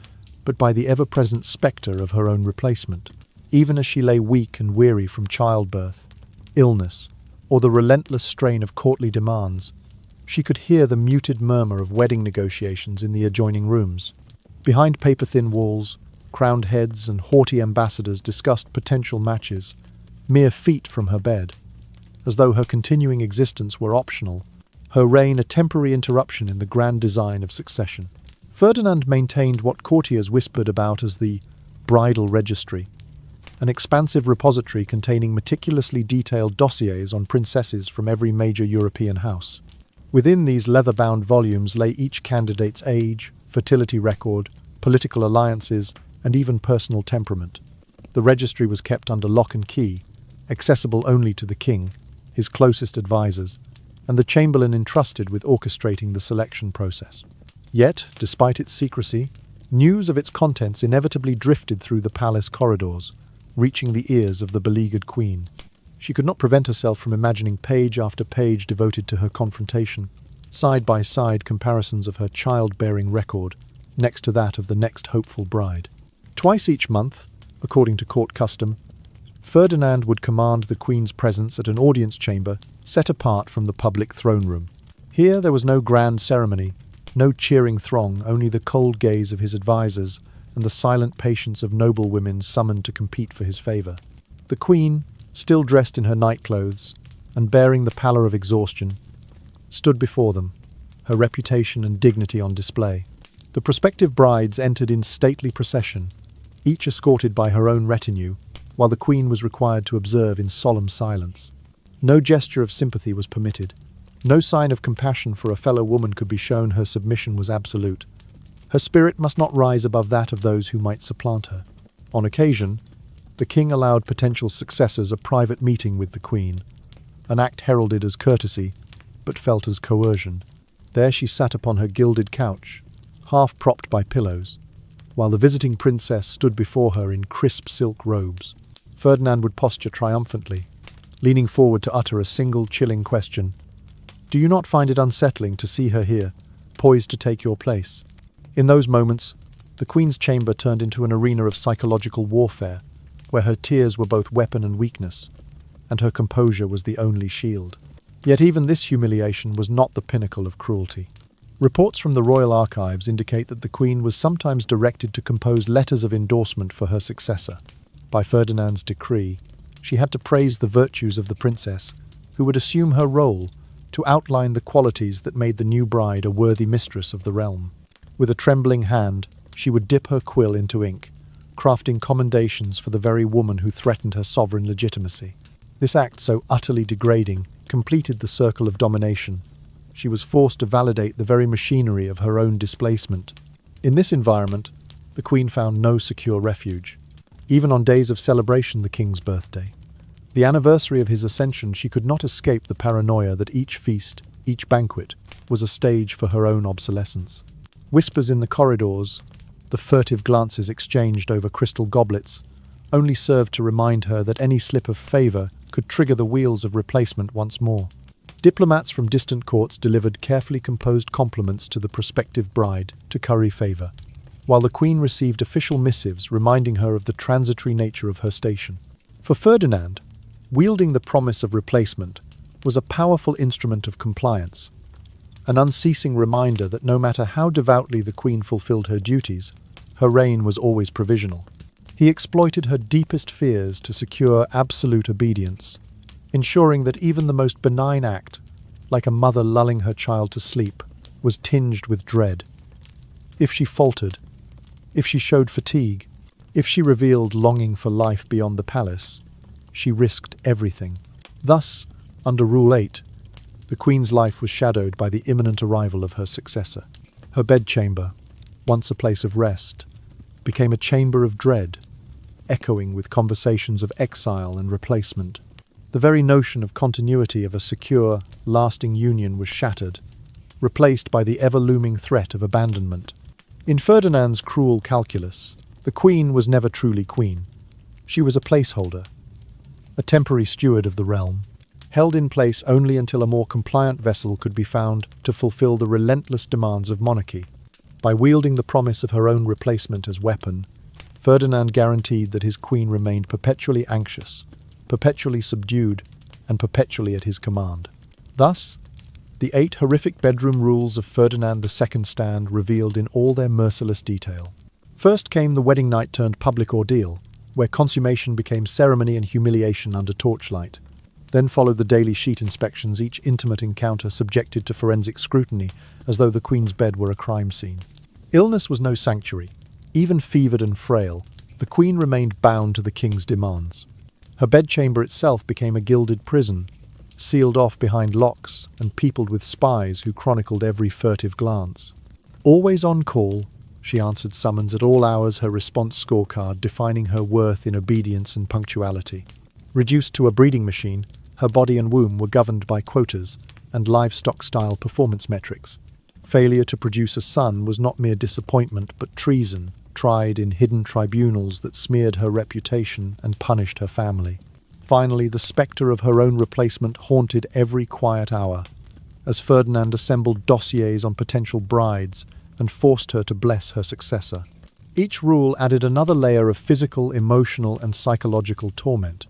but by the ever-present spectre of her own replacement. Even as she lay weak and weary from childbirth, illness, or the relentless strain of courtly demands, she could hear the muted murmur of wedding negotiations in the adjoining rooms. Behind paper-thin walls, crowned heads and haughty ambassadors discussed potential matches, mere feet from her bed. As though her continuing existence were optional, her reign a temporary interruption in the grand design of succession. Ferdinand maintained what courtiers whispered about as the bridal registry, an expansive repository containing meticulously detailed dossiers on princesses from every major European house. Within these leather-bound volumes lay each candidate's age, fertility record, political alliances, and even personal temperament. The registry was kept under lock and key, accessible only to the king, his closest advisors, and the chamberlain entrusted with orchestrating the selection process. Yet, despite its secrecy, news of its contents inevitably drifted through the palace corridors, reaching the ears of the beleaguered queen. She could not prevent herself from imagining page after page devoted to her confrontation, side-by-side comparisons of her childbearing record next to that of the next hopeful bride. Twice each month, according to court custom, Ferdinand would command the Queen's presence at an audience chamber set apart from the public throne room. Here there was no grand ceremony, no cheering throng, only the cold gaze of his advisors and the silent patience of noble women summoned to compete for his favour. The Queen, still dressed in her nightclothes and bearing the pallor of exhaustion, stood before them, her reputation and dignity on display. The prospective brides entered in stately procession, each escorted by her own retinue, while the Queen was required to observe in solemn silence. No gesture of sympathy was permitted. No sign of compassion for a fellow woman could be shown. Her submission was absolute. Her spirit must not rise above that of those who might supplant her. On occasion, the king allowed potential successors a private meeting with the Queen, an act heralded as courtesy, but felt as coercion. There she sat upon her gilded couch, half propped by pillows, while the visiting princess stood before her in crisp silk robes. Ferdinand would posture triumphantly, leaning forward to utter a single chilling question. Do you not find it unsettling to see her here, poised to take your place? In those moments, the Queen's chamber turned into an arena of psychological warfare, where her tears were both weapon and weakness, and her composure was the only shield. Yet even this humiliation was not the pinnacle of cruelty. Reports from the royal archives indicate that the Queen was sometimes directed to compose letters of endorsement for her successor. By Ferdinand's decree, she had to praise the virtues of the princess, who would assume her role to outline the qualities that made the new bride a worthy mistress of the realm. With a trembling hand, she would dip her quill into ink, crafting commendations for the very woman who threatened her sovereign legitimacy. This act, so utterly degrading, completed the circle of domination. She was forced to validate the very machinery of her own displacement. In this environment, the Queen found no secure refuge. Even on days of celebration, the king's birthday, the anniversary of his ascension, she could not escape the paranoia that each feast, each banquet, was a stage for her own obsolescence. Whispers in the corridors, the furtive glances exchanged over crystal goblets, only served to remind her that any slip of favour could trigger the wheels of replacement once more. Diplomats from distant courts delivered carefully composed compliments to the prospective bride to curry favour, while the Queen received official missives reminding her of the transitory nature of her station. For Ferdinand, wielding the promise of replacement was a powerful instrument of compliance, an unceasing reminder that no matter how devoutly the Queen fulfilled her duties, her reign was always provisional. He exploited her deepest fears to secure absolute obedience, ensuring that even the most benign act, like a mother lulling her child to sleep, was tinged with dread. If she faltered, if she showed fatigue, if she revealed longing for life beyond the palace, she risked everything. Thus, under Rule 8, the Queen's life was shadowed by the imminent arrival of her successor. Her bedchamber, once a place of rest, became a chamber of dread, echoing with conversations of exile and replacement. The very notion of continuity of a secure, lasting union was shattered, replaced by the ever-looming threat of abandonment. In Ferdinand's cruel calculus, the Queen was never truly queen. She was a placeholder, a temporary steward of the realm, held in place only until a more compliant vessel could be found to fulfill the relentless demands of monarchy. By wielding the promise of her own replacement as weapon, Ferdinand guaranteed that his queen remained perpetually anxious, perpetually subdued, and perpetually at his command. Thus, the 8 horrific bedroom rules of Ferdinand II stand revealed in all their merciless detail. First came the wedding night turned public ordeal, where consummation became ceremony and humiliation under torchlight. Then followed the daily sheet inspections, each intimate encounter subjected to forensic scrutiny, as though the Queen's bed were a crime scene. Illness was no sanctuary. Even fevered and frail, the Queen remained bound to the King's demands. Her bedchamber itself became a gilded prison, sealed off behind locks and peopled with spies who chronicled every furtive glance. Always on call, she answered summons at all hours, her response scorecard defining her worth in obedience and punctuality. Reduced to a breeding machine, her body and womb were governed by quotas and livestock-style performance metrics. Failure to produce a son was not mere disappointment but treason, tried in hidden tribunals that smeared her reputation and punished her family. Finally, the spectre of her own replacement haunted every quiet hour, as Ferdinand assembled dossiers on potential brides and forced her to bless her successor. Each rule added another layer of physical, emotional, and psychological torment,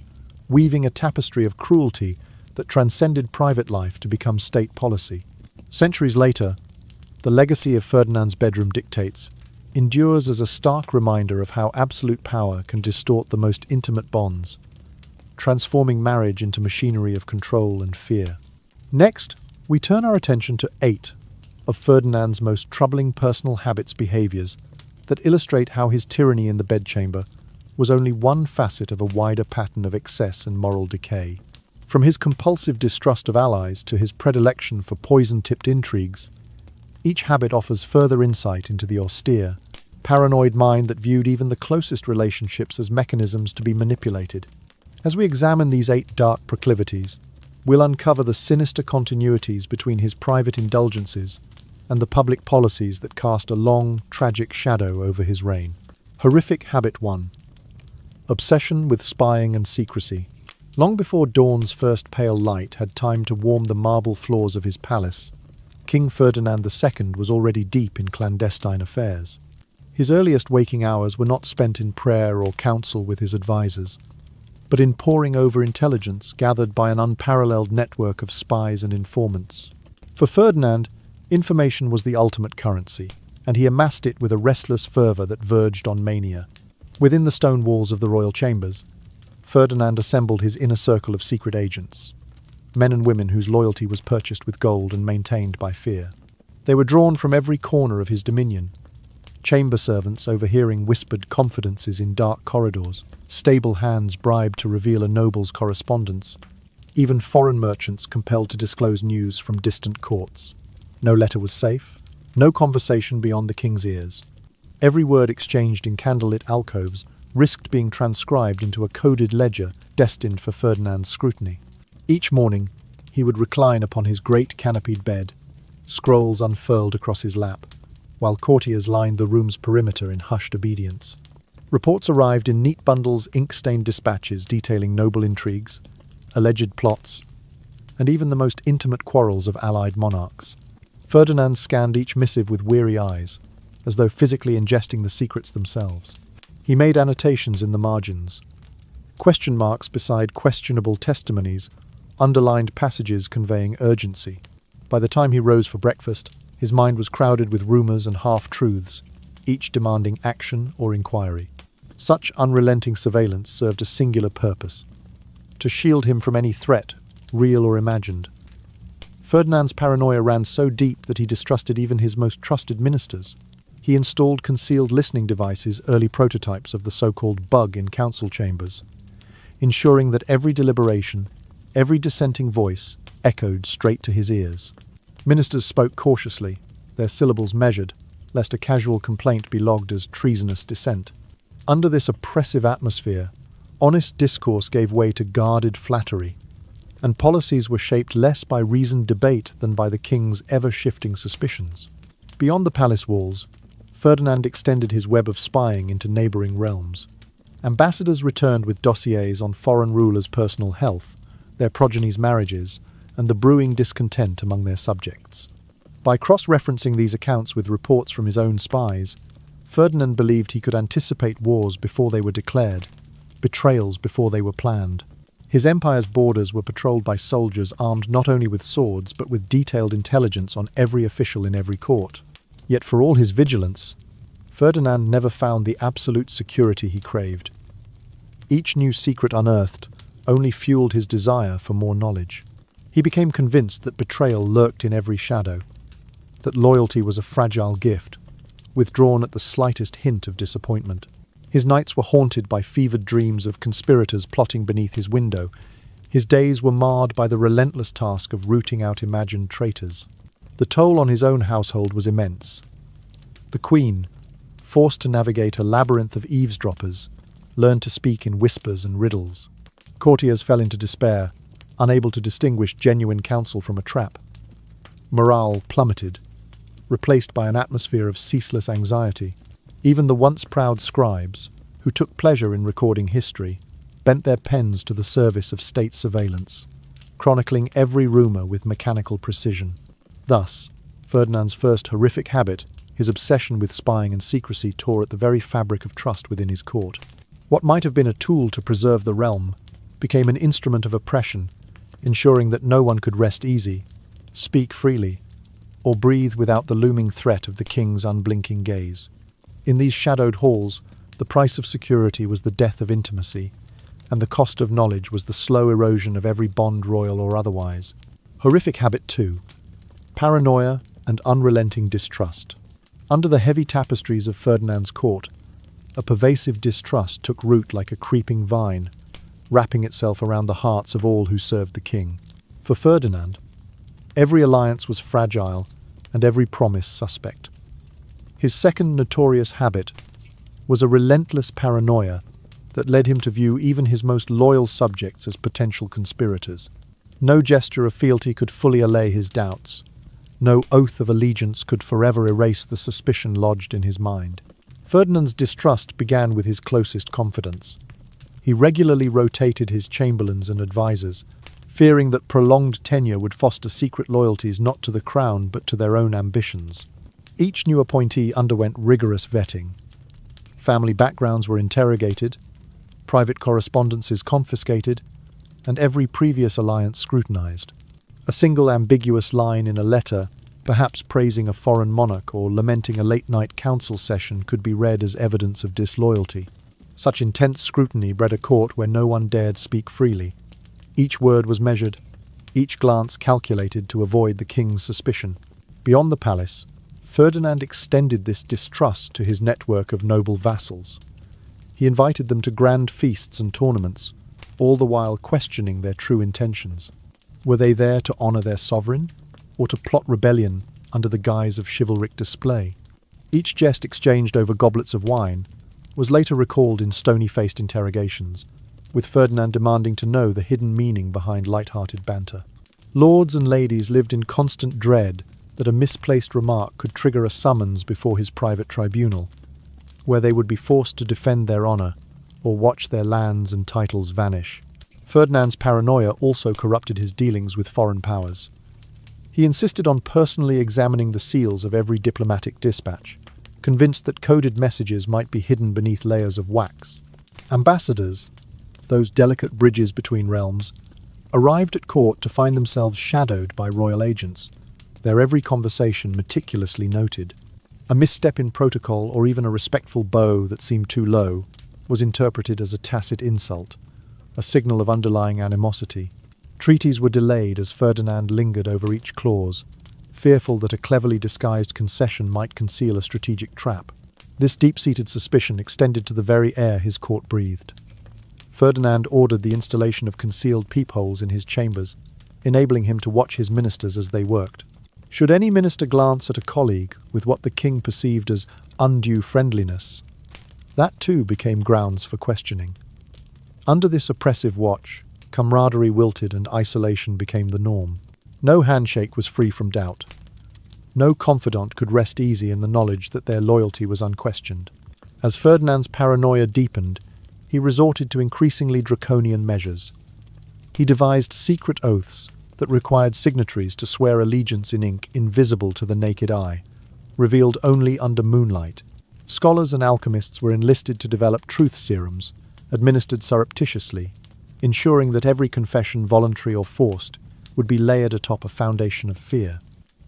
weaving a tapestry of cruelty that transcended private life to become state policy. Centuries later, the legacy of Ferdinand's bedroom dictates endures as a stark reminder of how absolute power can distort the most intimate bonds, transforming marriage into machinery of control and fear. Next, we turn our attention to 8 of Ferdinand's most troubling personal behaviors that illustrate how his tyranny in the bedchamber was only one facet of a wider pattern of excess and moral decay. From his compulsive distrust of allies to his predilection for poison-tipped intrigues, each habit offers further insight into the austere, paranoid mind that viewed even the closest relationships as mechanisms to be manipulated. As we examine these 8 dark proclivities, we'll uncover the sinister continuities between his private indulgences and the public policies that cast a long, tragic shadow over his reign. Horrific Habit 1. Obsession with spying and secrecy. Long before dawn's first pale light had time to warm the marble floors of his palace, King Ferdinand II was already deep in clandestine affairs. His earliest waking hours were not spent in prayer or counsel with his advisors, but in poring over intelligence gathered by an unparalleled network of spies and informants. For Ferdinand, information was the ultimate currency, and he amassed it with a restless fervour that verged on mania. Within the stone walls of the royal chambers, Ferdinand assembled his inner circle of secret agents, men and women whose loyalty was purchased with gold and maintained by fear. They were drawn from every corner of his dominion. Chamber servants overhearing whispered confidences in dark corridors, stable hands bribed to reveal a noble's correspondence, even foreign merchants compelled to disclose news from distant courts. No letter was safe, no conversation beyond the king's ears. Every word exchanged in candlelit alcoves risked being transcribed into a coded ledger destined for Ferdinand's scrutiny. Each morning, he would recline upon his great canopied bed, scrolls unfurled across his lap, while courtiers lined the room's perimeter in hushed obedience. Reports arrived in neat bundles, ink-stained dispatches detailing noble intrigues, alleged plots, and even the most intimate quarrels of allied monarchs. Ferdinand scanned each missive with weary eyes, as though physically ingesting the secrets themselves. He made annotations in the margins. Question marks beside questionable testimonies underlined passages conveying urgency. By the time he rose for breakfast, his mind was crowded with rumours and half-truths, each demanding action or inquiry. Such unrelenting surveillance served a singular purpose: to shield him from any threat, real or imagined. Ferdinand's paranoia ran so deep that he distrusted even his most trusted ministers. He installed concealed listening devices, early prototypes of the so-called bug, in council chambers, ensuring that every deliberation, every dissenting voice, echoed straight to his ears. Ministers spoke cautiously, their syllables measured, lest a casual complaint be logged as treasonous dissent. Under this oppressive atmosphere, honest discourse gave way to guarded flattery, and policies were shaped less by reasoned debate than by the king's ever-shifting suspicions. Beyond the palace walls, Ferdinand extended his web of spying into neighbouring realms. Ambassadors returned with dossiers on foreign rulers' personal health, their progenies' marriages, and the brewing discontent among their subjects. By cross-referencing these accounts with reports from his own spies, Ferdinand believed he could anticipate wars before they were declared, betrayals before they were planned. His empire's borders were patrolled by soldiers armed not only with swords but with detailed intelligence on every official in every court. Yet for all his vigilance, Ferdinand never found the absolute security he craved. Each new secret unearthed only fueled his desire for more knowledge. He became convinced that betrayal lurked in every shadow, that loyalty was a fragile gift, withdrawn at the slightest hint of disappointment. His nights were haunted by fevered dreams of conspirators plotting beneath his window. His days were marred by the relentless task of rooting out imagined traitors. The toll on his own household was immense. The Queen, forced to navigate a labyrinth of eavesdroppers, learned to speak in whispers and riddles. Courtiers fell into despair, unable to distinguish genuine counsel from a trap. Morale plummeted, replaced by an atmosphere of ceaseless anxiety. Even the once proud scribes, who took pleasure in recording history, bent their pens to the service of state surveillance, chronicling every rumour with mechanical precision. Thus, Ferdinand's first horrific habit, his obsession with spying and secrecy, tore at the very fabric of trust within his court. What might have been a tool to preserve the realm became an instrument of oppression, ensuring that no one could rest easy, speak freely, or breathe without the looming threat of the king's unblinking gaze. In these shadowed halls, the price of security was the death of intimacy, and the cost of knowledge was the slow erosion of every bond, royal or otherwise. Horrific habit 2. Paranoia and unrelenting distrust. Under the heavy tapestries of Ferdinand's court, a pervasive distrust took root like a creeping vine, wrapping itself around the hearts of all who served the king. For Ferdinand, every alliance was fragile and every promise suspect. His second notorious habit was a relentless paranoia that led him to view even his most loyal subjects as potential conspirators. No gesture of fealty could fully allay his doubts. No oath of allegiance could forever erase the suspicion lodged in his mind. Ferdinand's distrust began with his closest confidants. He regularly rotated his chamberlains and advisors, fearing that prolonged tenure would foster secret loyalties not to the crown but to their own ambitions. Each new appointee underwent rigorous vetting, Family backgrounds were interrogated, private correspondences confiscated, and every previous alliance scrutinized. A single ambiguous line in a letter, perhaps praising a foreign monarch or lamenting a late-night council session, could be read as evidence of disloyalty. Such intense scrutiny bred a court where no one dared speak freely. Each word was measured, each glance calculated to avoid the king's suspicion. Beyond the palace, Ferdinand extended this distrust to his network of noble vassals. He invited them to grand feasts and tournaments, all the while questioning their true intentions. Were they there to honor their sovereign, or to plot rebellion under the guise of chivalric display? Each jest exchanged over goblets of wine was later recalled in stony-faced interrogations, with Ferdinand demanding to know the hidden meaning behind light-hearted banter. Lords and ladies lived in constant dread that a misplaced remark could trigger a summons before his private tribunal, where they would be forced to defend their honor or watch their lands and titles vanish. Ferdinand's paranoia also corrupted his dealings with foreign powers. He insisted on personally examining the seals of every diplomatic dispatch, convinced that coded messages might be hidden beneath layers of wax. Ambassadors, those delicate bridges between realms, arrived at court to find themselves shadowed by royal agents, their every conversation meticulously noted. A misstep in protocol or even a respectful bow that seemed too low was interpreted as a tacit insult, a signal of underlying animosity. Treaties were delayed as Ferdinand lingered over each clause, fearful that a cleverly disguised concession might conceal a strategic trap. This deep-seated suspicion extended to the very air his court breathed. Ferdinand ordered the installation of concealed peepholes in his chambers, enabling him to watch his ministers as they worked. Should any minister glance at a colleague with what the king perceived as undue friendliness, that too became grounds for questioning. Under this oppressive watch, camaraderie wilted and isolation became the norm. No handshake was free from doubt. No confidant could rest easy in the knowledge that their loyalty was unquestioned. As Ferdinand's paranoia deepened, he resorted to increasingly draconian measures. He devised secret oaths that required signatories to swear allegiance in ink invisible to the naked eye, revealed only under moonlight. Scholars and alchemists were enlisted to develop truth serums, administered surreptitiously, ensuring that every confession, voluntary or forced, would be layered atop a foundation of fear.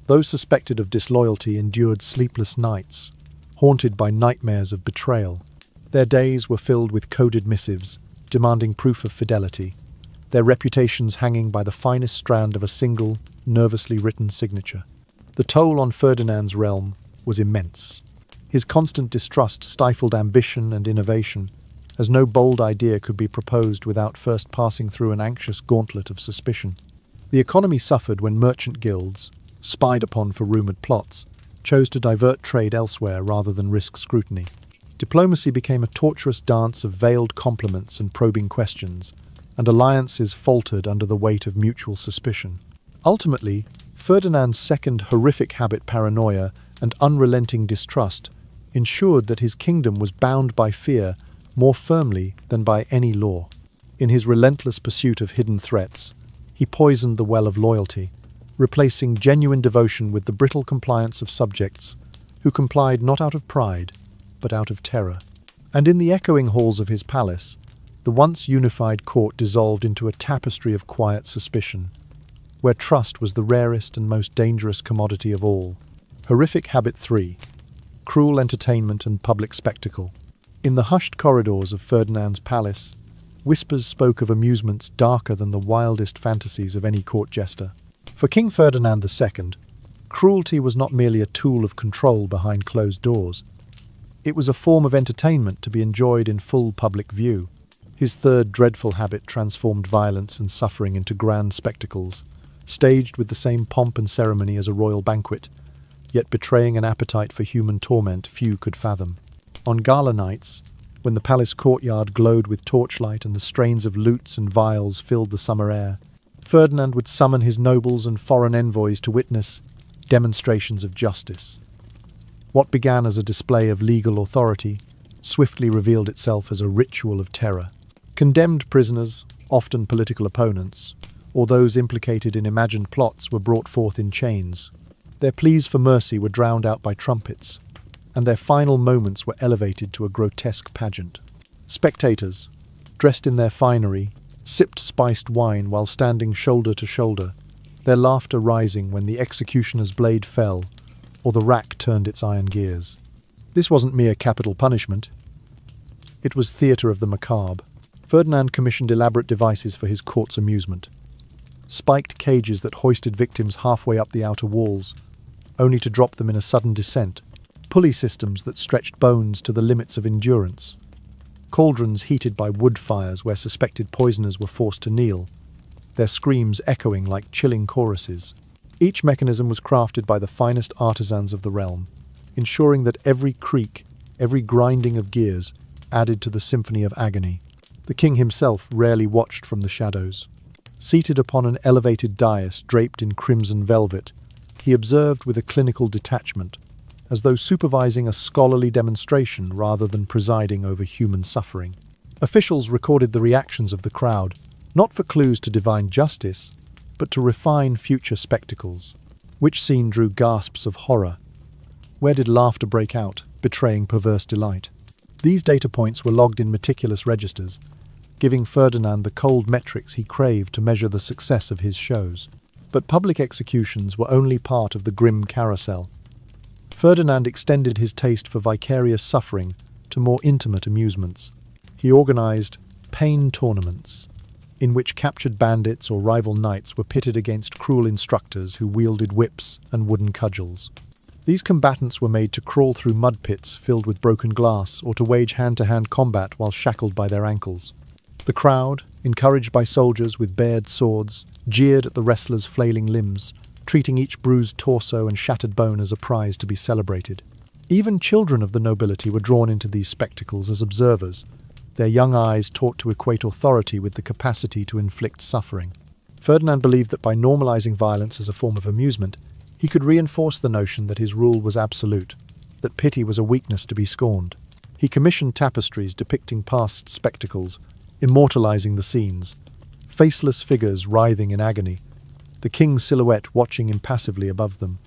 Those suspected of disloyalty endured sleepless nights, haunted by nightmares of betrayal. Their days were filled with coded missives, demanding proof of fidelity, their reputations hanging by the finest strand of a single, nervously written signature. The toll on Ferdinand's realm was immense. His constant distrust stifled ambition and innovation, as no bold idea could be proposed without first passing through an anxious gauntlet of suspicion. The economy suffered when merchant guilds, spied upon for rumoured plots, chose to divert trade elsewhere rather than risk scrutiny. Diplomacy became a tortuous dance of veiled compliments and probing questions, and alliances faltered under the weight of mutual suspicion. Ultimately, Ferdinand's second horrific habit, paranoia and unrelenting distrust, ensured that his kingdom was bound by fear more firmly than by any law. In his relentless pursuit of hidden threats, he poisoned the well of loyalty, replacing genuine devotion with the brittle compliance of subjects who complied not out of pride, but out of terror. And in the echoing halls of his palace, the once unified court dissolved into a tapestry of quiet suspicion, where trust was the rarest and most dangerous commodity of all. Horrific habit 3. Cruel entertainment and public spectacle. In the hushed corridors of Ferdinand's palace, whispers spoke of amusements darker than the wildest fantasies of any court jester. For King Ferdinand II, cruelty was not merely a tool of control behind closed doors. It was a form of entertainment to be enjoyed in full public view. His third dreadful habit transformed violence and suffering into grand spectacles, staged with the same pomp and ceremony as a royal banquet, yet betraying an appetite for human torment few could fathom. On gala nights, when the palace courtyard glowed with torchlight and the strains of lutes and viols filled the summer air, Ferdinand would summon his nobles and foreign envoys to witness demonstrations of justice. What began as a display of legal authority swiftly revealed itself as a ritual of terror. Condemned prisoners, often political opponents, or those implicated in imagined plots, were brought forth in chains. Their pleas for mercy were drowned out by trumpets, and their final moments were elevated to a grotesque pageant. Spectators, dressed in their finery, sipped spiced wine while standing shoulder to shoulder, their laughter rising when the executioner's blade fell or the rack turned its iron gears. This wasn't mere capital punishment. It was theatre of the macabre. Ferdinand commissioned elaborate devices for his court's amusement. Spiked cages that hoisted victims halfway up the outer walls, only to drop them in a sudden descent. Pulley systems that stretched bones to the limits of endurance. Cauldrons heated by wood fires where suspected poisoners were forced to kneel, their screams echoing like chilling choruses. Each mechanism was crafted by the finest artisans of the realm, ensuring that every creak, every grinding of gears added to the symphony of agony. The king himself rarely watched from the shadows. Seated upon an elevated dais draped in crimson velvet, he observed with a clinical detachment, as though supervising a scholarly demonstration rather than presiding over human suffering. Officials recorded the reactions of the crowd, not for clues to divine justice, but to refine future spectacles. Which scene drew gasps of horror? Where did laughter break out, betraying perverse delight? These data points were logged in meticulous registers, giving Ferdinand the cold metrics he craved to measure the success of his shows. But public executions were only part of the grim carousel. Ferdinand extended his taste for vicarious suffering to more intimate amusements. He organized pain tournaments, in which captured bandits or rival knights were pitted against cruel instructors who wielded whips and wooden cudgels. These combatants were made to crawl through mud pits filled with broken glass or to wage hand-to-hand combat while shackled by their ankles. The crowd, encouraged by soldiers with bared swords, jeered at the wrestlers' flailing limbs, treating each bruised torso and shattered bone as a prize to be celebrated. Even children of the nobility were drawn into these spectacles as observers, their young eyes taught to equate authority with the capacity to inflict suffering. Ferdinand believed that by normalizing violence as a form of amusement, he could reinforce the notion that his rule was absolute, that pity was a weakness to be scorned. He commissioned tapestries depicting past spectacles, immortalizing the scenes, faceless figures writhing in agony, the king's silhouette watching impassively above them.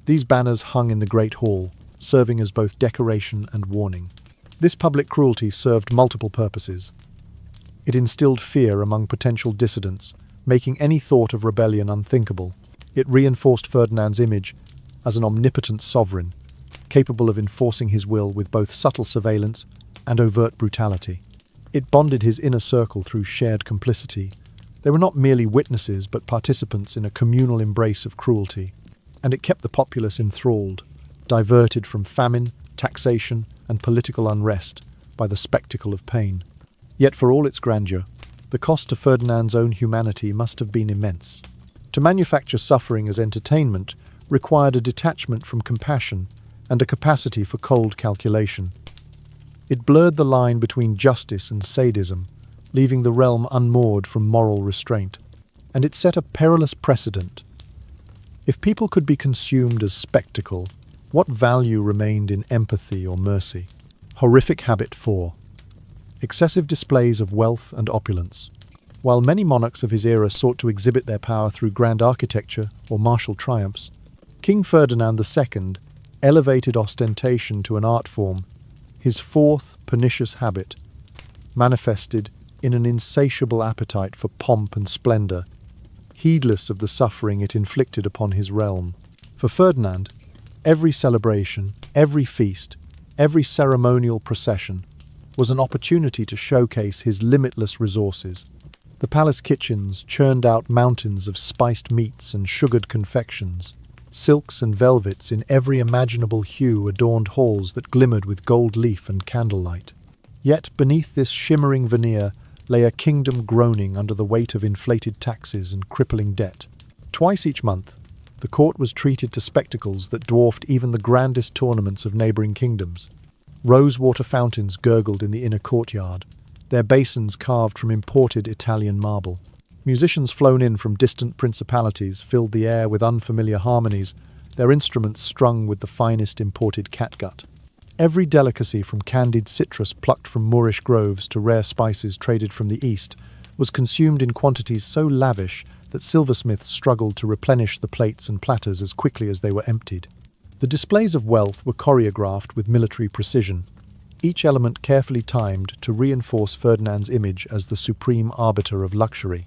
These banners hung in the great hall, serving as both decoration and warning. This public cruelty served multiple purposes. It instilled fear among potential dissidents, making any thought of rebellion unthinkable. It reinforced Ferdinand's image as an omnipotent sovereign, capable of enforcing his will with both subtle surveillance and overt brutality. It bonded his inner circle through shared complicity. They were not merely witnesses but participants in a communal embrace of cruelty. And it kept the populace enthralled, diverted from famine, taxation, and political unrest by the spectacle of pain. Yet for all its grandeur, the cost to Ferdinand's own humanity must have been immense. To manufacture suffering as entertainment required a detachment from compassion and a capacity for cold calculation. It blurred the line between justice and sadism, leaving the realm unmoored from moral restraint. And it set a perilous precedent. If people could be consumed as spectacle, what value remained in empathy or mercy? Horrific habit 4. Excessive displays of wealth and opulence. While many monarchs of his era sought to exhibit their power through grand architecture or martial triumphs, King Ferdinand II elevated ostentation to an art form, his fourth pernicious habit, manifested in an insatiable appetite for pomp and splendor, heedless of the suffering it inflicted upon his realm. For Ferdinand, every celebration, every feast, every ceremonial procession was an opportunity to showcase his limitless resources. The palace kitchens churned out mountains of spiced meats and sugared confections. Silks and velvets in every imaginable hue adorned halls that glimmered with gold leaf and candlelight. Yet beneath this shimmering veneer lay a kingdom groaning under the weight of inflated taxes and crippling debt. Twice each month, the court was treated to spectacles that dwarfed even the grandest tournaments of neighbouring kingdoms. Rosewater fountains gurgled in the inner courtyard, their basins carved from imported Italian marble. Musicians flown in from distant principalities filled the air with unfamiliar harmonies, their instruments strung with the finest imported catgut. Every delicacy from candied citrus plucked from Moorish groves to rare spices traded from the East was consumed in quantities so lavish that silversmiths struggled to replenish the plates and platters as quickly as they were emptied. The displays of wealth were choreographed with military precision, each element carefully timed to reinforce Ferdinand's image as the supreme arbiter of luxury.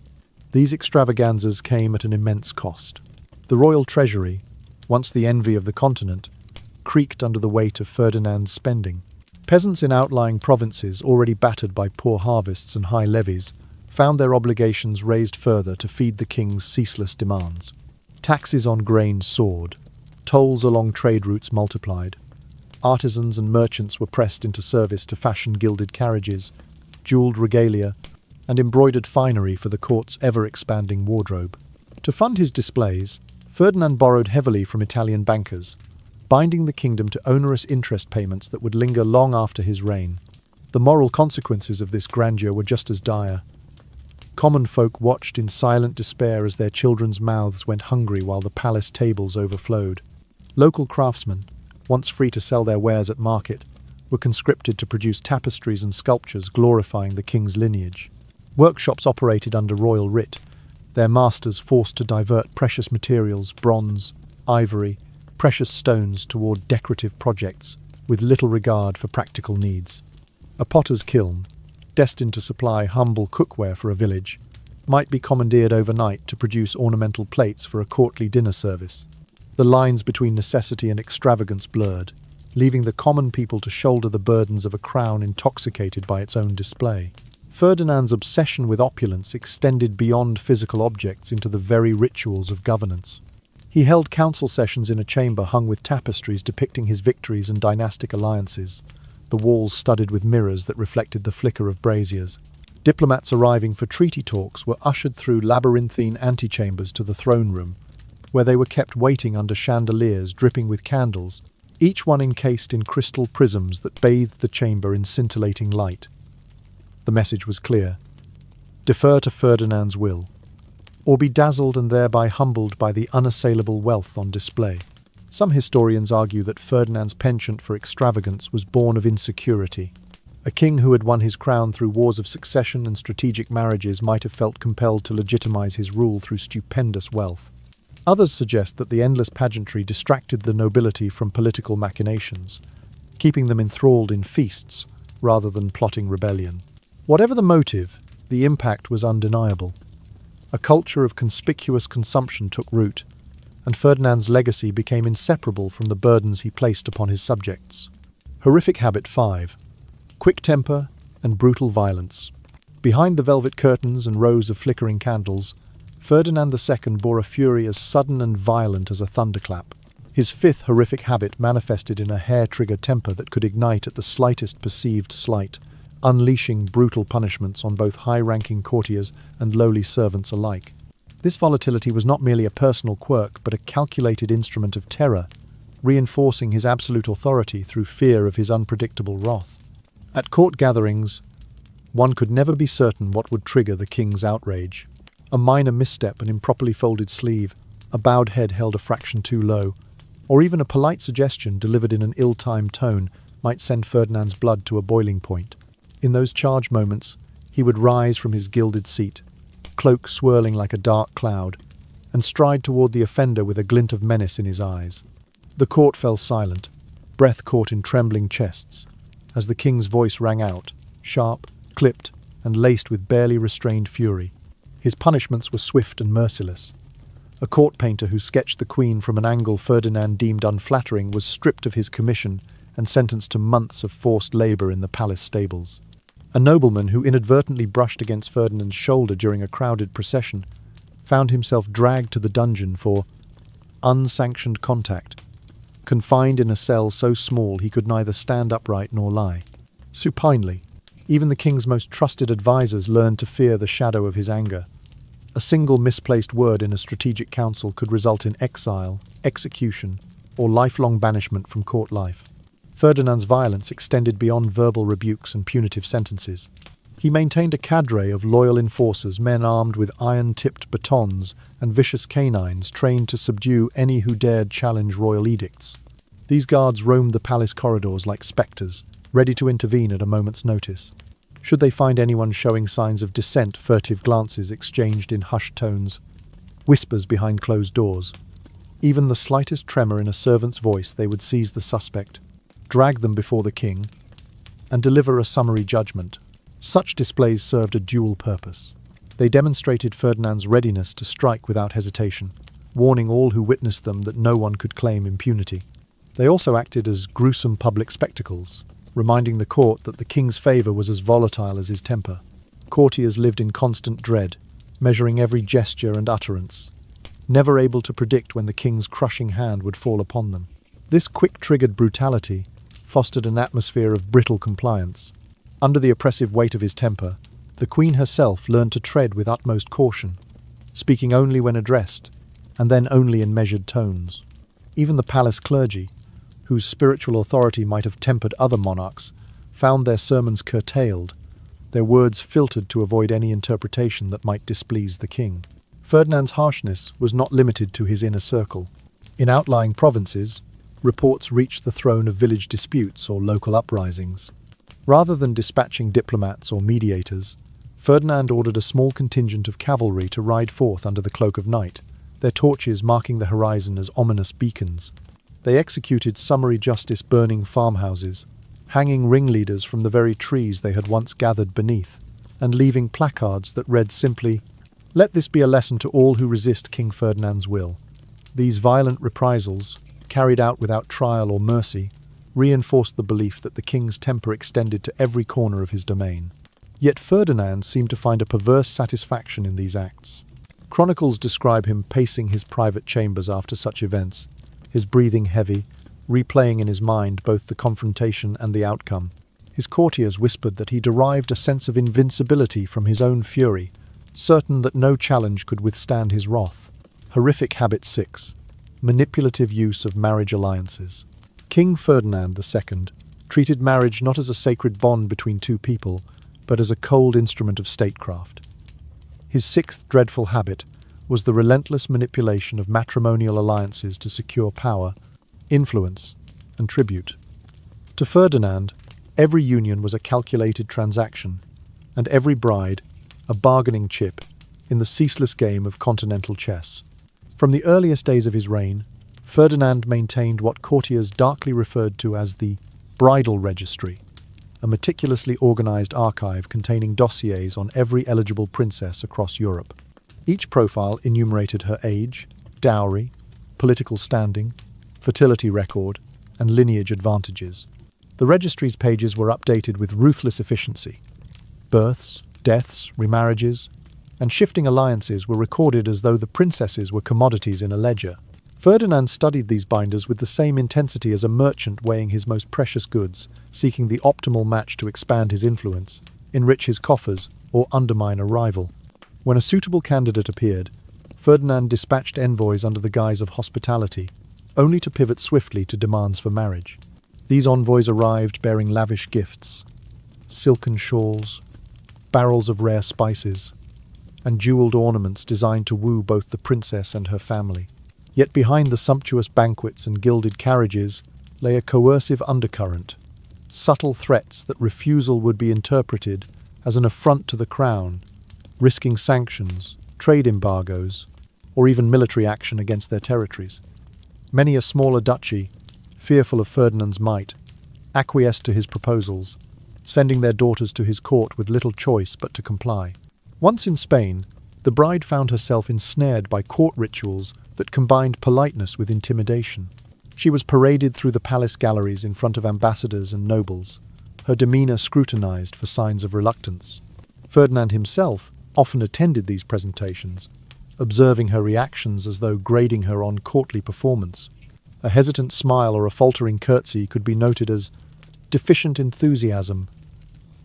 These extravaganzas came at an immense cost. The royal treasury, once the envy of the continent, creaked under the weight of Ferdinand's spending. Peasants in outlying provinces, already battered by poor harvests and high levies, found their obligations raised further to feed the king's ceaseless demands. Taxes on grain soared, tolls along trade routes multiplied. Artisans and merchants were pressed into service to fashion gilded carriages, jewelled regalia, and embroidered finery for the court's ever-expanding wardrobe. To fund his displays, Ferdinand borrowed heavily from Italian bankers, binding the kingdom to onerous interest payments that would linger long after his reign. The moral consequences of this grandeur were just as dire. Common folk watched in silent despair as their children's mouths went hungry while the palace tables overflowed. Local craftsmen, once free to sell their wares at market, were conscripted to produce tapestries and sculptures glorifying the king's lineage. Workshops operated under royal writ, their masters forced to divert precious materials, bronze, ivory, precious stones toward decorative projects, with little regard for practical needs. A potter's kiln, destined to supply humble cookware for a village, might be commandeered overnight to produce ornamental plates for a courtly dinner service. The lines between necessity and extravagance blurred, leaving the common people to shoulder the burdens of a crown intoxicated by its own display. Ferdinand's obsession with opulence extended beyond physical objects into the very rituals of governance. He held council sessions in a chamber hung with tapestries depicting his victories and dynastic alliances, the walls studded with mirrors that reflected the flicker of braziers. Diplomats arriving for treaty talks were ushered through labyrinthine antechambers to the throne room, where they were kept waiting under chandeliers dripping with candles, each one encased in crystal prisms that bathed the chamber in scintillating light. The message was clear: defer to Ferdinand's will, or be dazzled and thereby humbled by the unassailable wealth on display. Some historians argue that Ferdinand's penchant for extravagance was born of insecurity. A king who had won his crown through wars of succession and strategic marriages might have felt compelled to legitimize his rule through stupendous wealth. Others suggest that the endless pageantry distracted the nobility from political machinations, keeping them enthralled in feasts rather than plotting rebellion. Whatever the motive, the impact was undeniable. A culture of conspicuous consumption took root, and Ferdinand's legacy became inseparable from the burdens he placed upon his subjects. Horrific habit 5. Quick temper and brutal violence. Behind the velvet curtains and rows of flickering candles, Ferdinand II bore a fury as sudden and violent as a thunderclap. His fifth horrific habit manifested in a hair-trigger temper that could ignite at the slightest perceived slight, unleashing brutal punishments on both high-ranking courtiers and lowly servants alike. This volatility was not merely a personal quirk, but a calculated instrument of terror, reinforcing his absolute authority through fear of his unpredictable wrath. At court gatherings, one could never be certain what would trigger the king's outrage. A minor misstep, an improperly folded sleeve, a bowed head held a fraction too low, or even a polite suggestion delivered in an ill-timed tone might send Ferdinand's blood to a boiling point. In those charged moments, he would rise from his gilded seat, cloak swirling like a dark cloud, and stride toward the offender with a glint of menace in his eyes. The court fell silent, breath caught in trembling chests, as the king's voice rang out, sharp, clipped, and laced with barely restrained fury. His punishments were swift and merciless. A court painter who sketched the queen from an angle Ferdinand deemed unflattering was stripped of his commission and sentenced to months of forced labor in the palace stables. A nobleman who inadvertently brushed against Ferdinand's shoulder during a crowded procession found himself dragged to the dungeon for unsanctioned contact, confined in a cell so small he could neither stand upright nor lie. Supinely, even the king's most trusted advisers learned to fear the shadow of his anger. A single misplaced word in a strategic council could result in exile, execution, or lifelong banishment from court life. Ferdinand's violence extended beyond verbal rebukes and punitive sentences. He maintained a cadre of loyal enforcers, men armed with iron-tipped batons and vicious canines trained to subdue any who dared challenge royal edicts. These guards roamed the palace corridors like spectres, ready to intervene at a moment's notice. Should they find anyone showing signs of dissent, furtive glances exchanged in hushed tones, whispers behind closed doors, Even the slightest tremor in a servant's voice, they would seize the suspect, drag them before the king, and deliver a summary judgment. Such displays served a dual purpose. They demonstrated Ferdinand's readiness to strike without hesitation, warning all who witnessed them that no one could claim impunity. They also acted as gruesome public spectacles, reminding the court that the king's favour was as volatile as his temper. Courtiers lived in constant dread, measuring every gesture and utterance, never able to predict when the king's crushing hand would fall upon them. This quick-triggered brutality fostered an atmosphere of brittle compliance. Under the oppressive weight of his temper, the Queen herself learned to tread with utmost caution, speaking only when addressed, and then only in measured tones. Even the palace clergy, whose spiritual authority might have tempered other monarchs, found their sermons curtailed, their words filtered to avoid any interpretation that might displease the king. Ferdinand's harshness was not limited to his inner circle. In outlying provinces, reports reached the throne of village disputes or local uprisings. Rather than dispatching diplomats or mediators, Ferdinand ordered a small contingent of cavalry to ride forth under the cloak of night, their torches marking the horizon as ominous beacons. They executed summary justice, burning farmhouses, hanging ringleaders from the very trees they had once gathered beneath, and leaving placards that read simply, "Let this be a lesson to all who resist King Ferdinand's will." These violent reprisals, carried out without trial or mercy, reinforced the belief that the king's temper extended to every corner of his domain. Yet Ferdinand seemed to find a perverse satisfaction in these acts. Chronicles describe him pacing his private chambers after such events, his breathing heavy, replaying in his mind both the confrontation and the outcome. His courtiers whispered that he derived a sense of invincibility from his own fury, certain that no challenge could withstand his wrath. Horrific habit 6. Manipulative use of marriage alliances. King Ferdinand II treated marriage not as a sacred bond between two people, but as a cold instrument of statecraft. His sixth dreadful habit was the relentless manipulation of matrimonial alliances to secure power, influence, and tribute. To Ferdinand, every union was a calculated transaction, and every bride a bargaining chip in the ceaseless game of continental chess. From the earliest days of his reign, Ferdinand maintained what courtiers darkly referred to as the bridal registry, a meticulously organized archive containing dossiers on every eligible princess across Europe. Each profile enumerated her age, dowry, political standing, fertility record, and lineage advantages. The registry's pages were updated with ruthless efficiency. Births, deaths, remarriages, and shifting alliances were recorded as though the princesses were commodities in a ledger. Ferdinand studied these binders with the same intensity as a merchant weighing his most precious goods, seeking the optimal match to expand his influence, enrich his coffers, or undermine a rival. When a suitable candidate appeared, Ferdinand dispatched envoys under the guise of hospitality, only to pivot swiftly to demands for marriage. These envoys arrived bearing lavish gifts, silken shawls, barrels of rare spices, and jeweled ornaments designed to woo both the princess and her family. Yet behind the sumptuous banquets and gilded carriages lay a coercive undercurrent, subtle threats that refusal would be interpreted as an affront to the crown, risking sanctions, trade embargoes, or even military action against their territories. Many a smaller duchy, fearful of Ferdinand's might, acquiesced to his proposals, sending their daughters to his court with little choice but to comply. Once in Spain, the bride found herself ensnared by court rituals that combined politeness with intimidation. She was paraded through the palace galleries in front of ambassadors and nobles, her demeanor scrutinized for signs of reluctance. Ferdinand himself often attended these presentations, observing her reactions as though grading her on courtly performance. A hesitant smile or a faltering curtsy could be noted as deficient enthusiasm,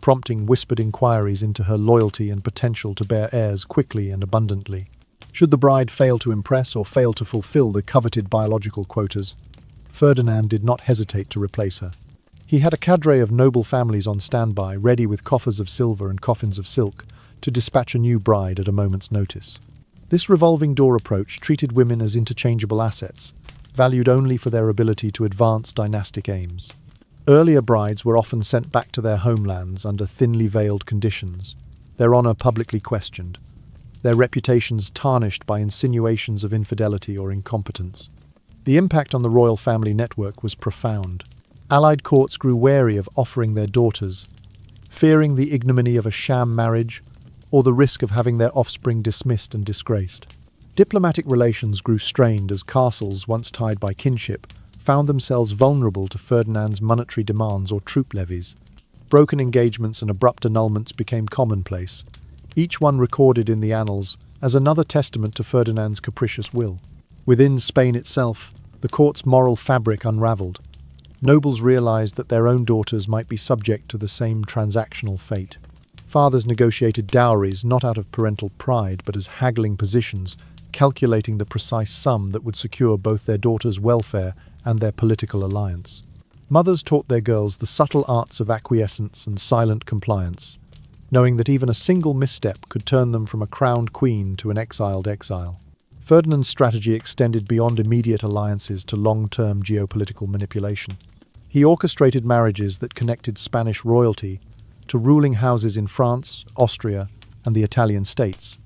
prompting whispered inquiries into her loyalty and potential to bear heirs quickly and abundantly. Should the bride fail to impress or fail to fulfill the coveted biological quotas, Ferdinand did not hesitate to replace her. He had a cadre of noble families on standby, ready with coffers of silver and coffins of silk, to dispatch a new bride at a moment's notice. This revolving door approach treated women as interchangeable assets, valued only for their ability to advance dynastic aims. Earlier brides were often sent back to their homelands under thinly veiled conditions, their honor publicly questioned, their reputations tarnished by insinuations of infidelity or incompetence. The impact on the royal family network was profound. Allied courts grew wary of offering their daughters, fearing the ignominy of a sham marriage or the risk of having their offspring dismissed and disgraced. Diplomatic relations grew strained as castles, once tied by kinship, found themselves vulnerable to Ferdinand's monetary demands or troop levies. Broken engagements and abrupt annulments became commonplace, each one recorded in the annals as another testament to Ferdinand's capricious will. Within Spain itself, the court's moral fabric unraveled. Nobles realized that their own daughters might be subject to the same transactional fate. Fathers negotiated dowries not out of parental pride but as haggling positions, calculating the precise sum that would secure both their daughters' welfare and their political alliance. Mothers taught their girls the subtle arts of acquiescence and silent compliance, knowing that even a single misstep could turn them from a crowned queen to an exiled exile. Ferdinand's strategy extended beyond immediate alliances to long-term geopolitical manipulation. He orchestrated marriages that connected Spanish royalty to ruling houses in France, Austria, and the Italian states,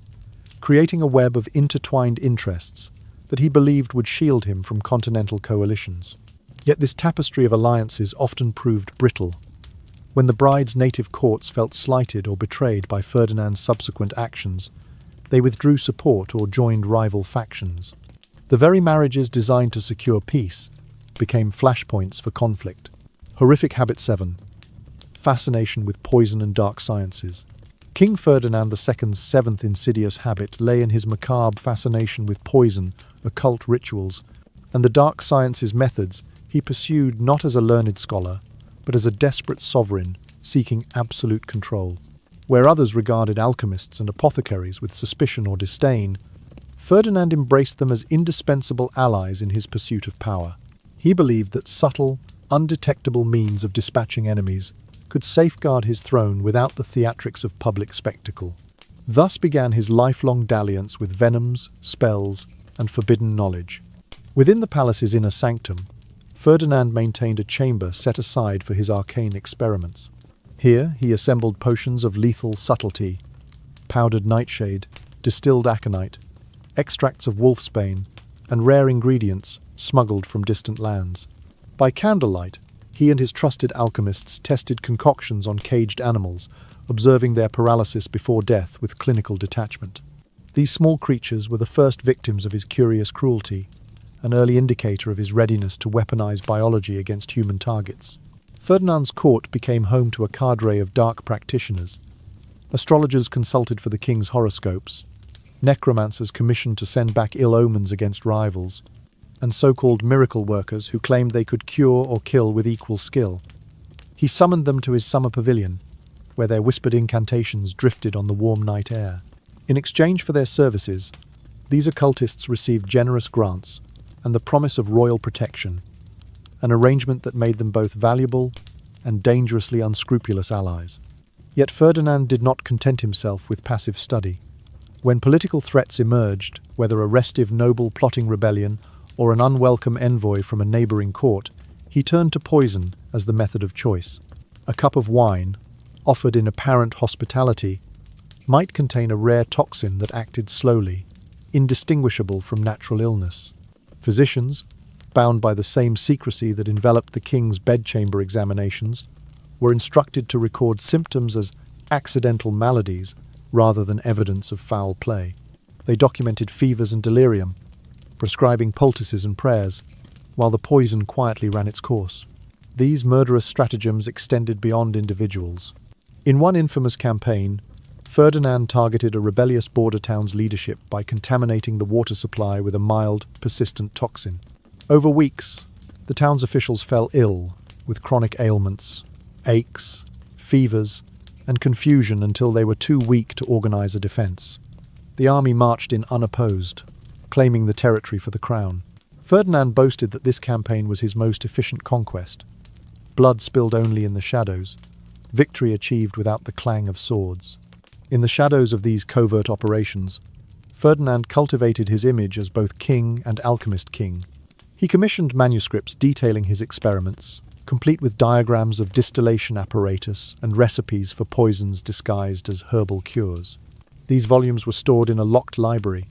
creating a web of intertwined interests that he believed would shield him from continental coalitions. Yet this tapestry of alliances often proved brittle. When the bride's native courts felt slighted or betrayed by Ferdinand's subsequent actions, they withdrew support or joined rival factions. The very marriages designed to secure peace became flashpoints for conflict. Horrific Habit 7. Fascination with poison and dark sciences. King Ferdinand II's seventh insidious habit lay in his macabre fascination with poison, occult rituals, and the dark sciences methods he pursued not as a learned scholar, but as a desperate sovereign seeking absolute control. Where others regarded alchemists and apothecaries with suspicion or disdain, Ferdinand embraced them as indispensable allies in his pursuit of power. He believed that subtle, undetectable means of dispatching enemies could safeguard his throne without the theatrics of public spectacle. Thus began his lifelong dalliance with venoms, spells, and forbidden knowledge. Within the palace's inner sanctum, Ferdinand maintained a chamber set aside for his arcane experiments. Here he assembled potions of lethal subtlety, powdered nightshade, distilled aconite, extracts of wolfsbane, and rare ingredients smuggled from distant lands. By candlelight, he and his trusted alchemists tested concoctions on caged animals, observing their paralysis before death with clinical detachment. These small creatures were the first victims of his curious cruelty, an early indicator of his readiness to weaponize biology against human targets. Ferdinand's court became home to a cadre of dark practitioners. Astrologers consulted for the king's horoscopes, necromancers commissioned to send back ill omens against rivals, and so-called miracle workers who claimed they could cure or kill with equal skill. He summoned them to his summer pavilion, where their whispered incantations drifted on the warm night air. In exchange for their services, these occultists received generous grants and the promise of royal protection, an arrangement that made them both valuable and dangerously unscrupulous allies. Yet Ferdinand did not content himself with passive study. When political threats emerged, whether a restive noble plotting rebellion or an unwelcome envoy from a neighboring court, he turned to poison as the method of choice. A cup of wine, offered in apparent hospitality, might contain a rare toxin that acted slowly, indistinguishable from natural illness. Physicians, bound by the same secrecy that enveloped the king's bedchamber examinations, were instructed to record symptoms as accidental maladies rather than evidence of foul play. They documented fevers and delirium, prescribing poultices and prayers, while the poison quietly ran its course. These murderous stratagems extended beyond individuals. In one infamous campaign, Ferdinand targeted a rebellious border town's leadership by contaminating the water supply with a mild, persistent toxin. Over weeks, the town's officials fell ill with chronic ailments, aches, fevers, and confusion until they were too weak to organize a defense. The army marched in unopposed, claiming the territory for the crown. Ferdinand boasted that this campaign was his most efficient conquest. Blood spilled only in the shadows, victory achieved without the clang of swords. In the shadows of these covert operations, Ferdinand cultivated his image as both king and alchemist king. He commissioned manuscripts detailing his experiments, complete with diagrams of distillation apparatus and recipes for poisons disguised as herbal cures. These volumes were stored in a locked library,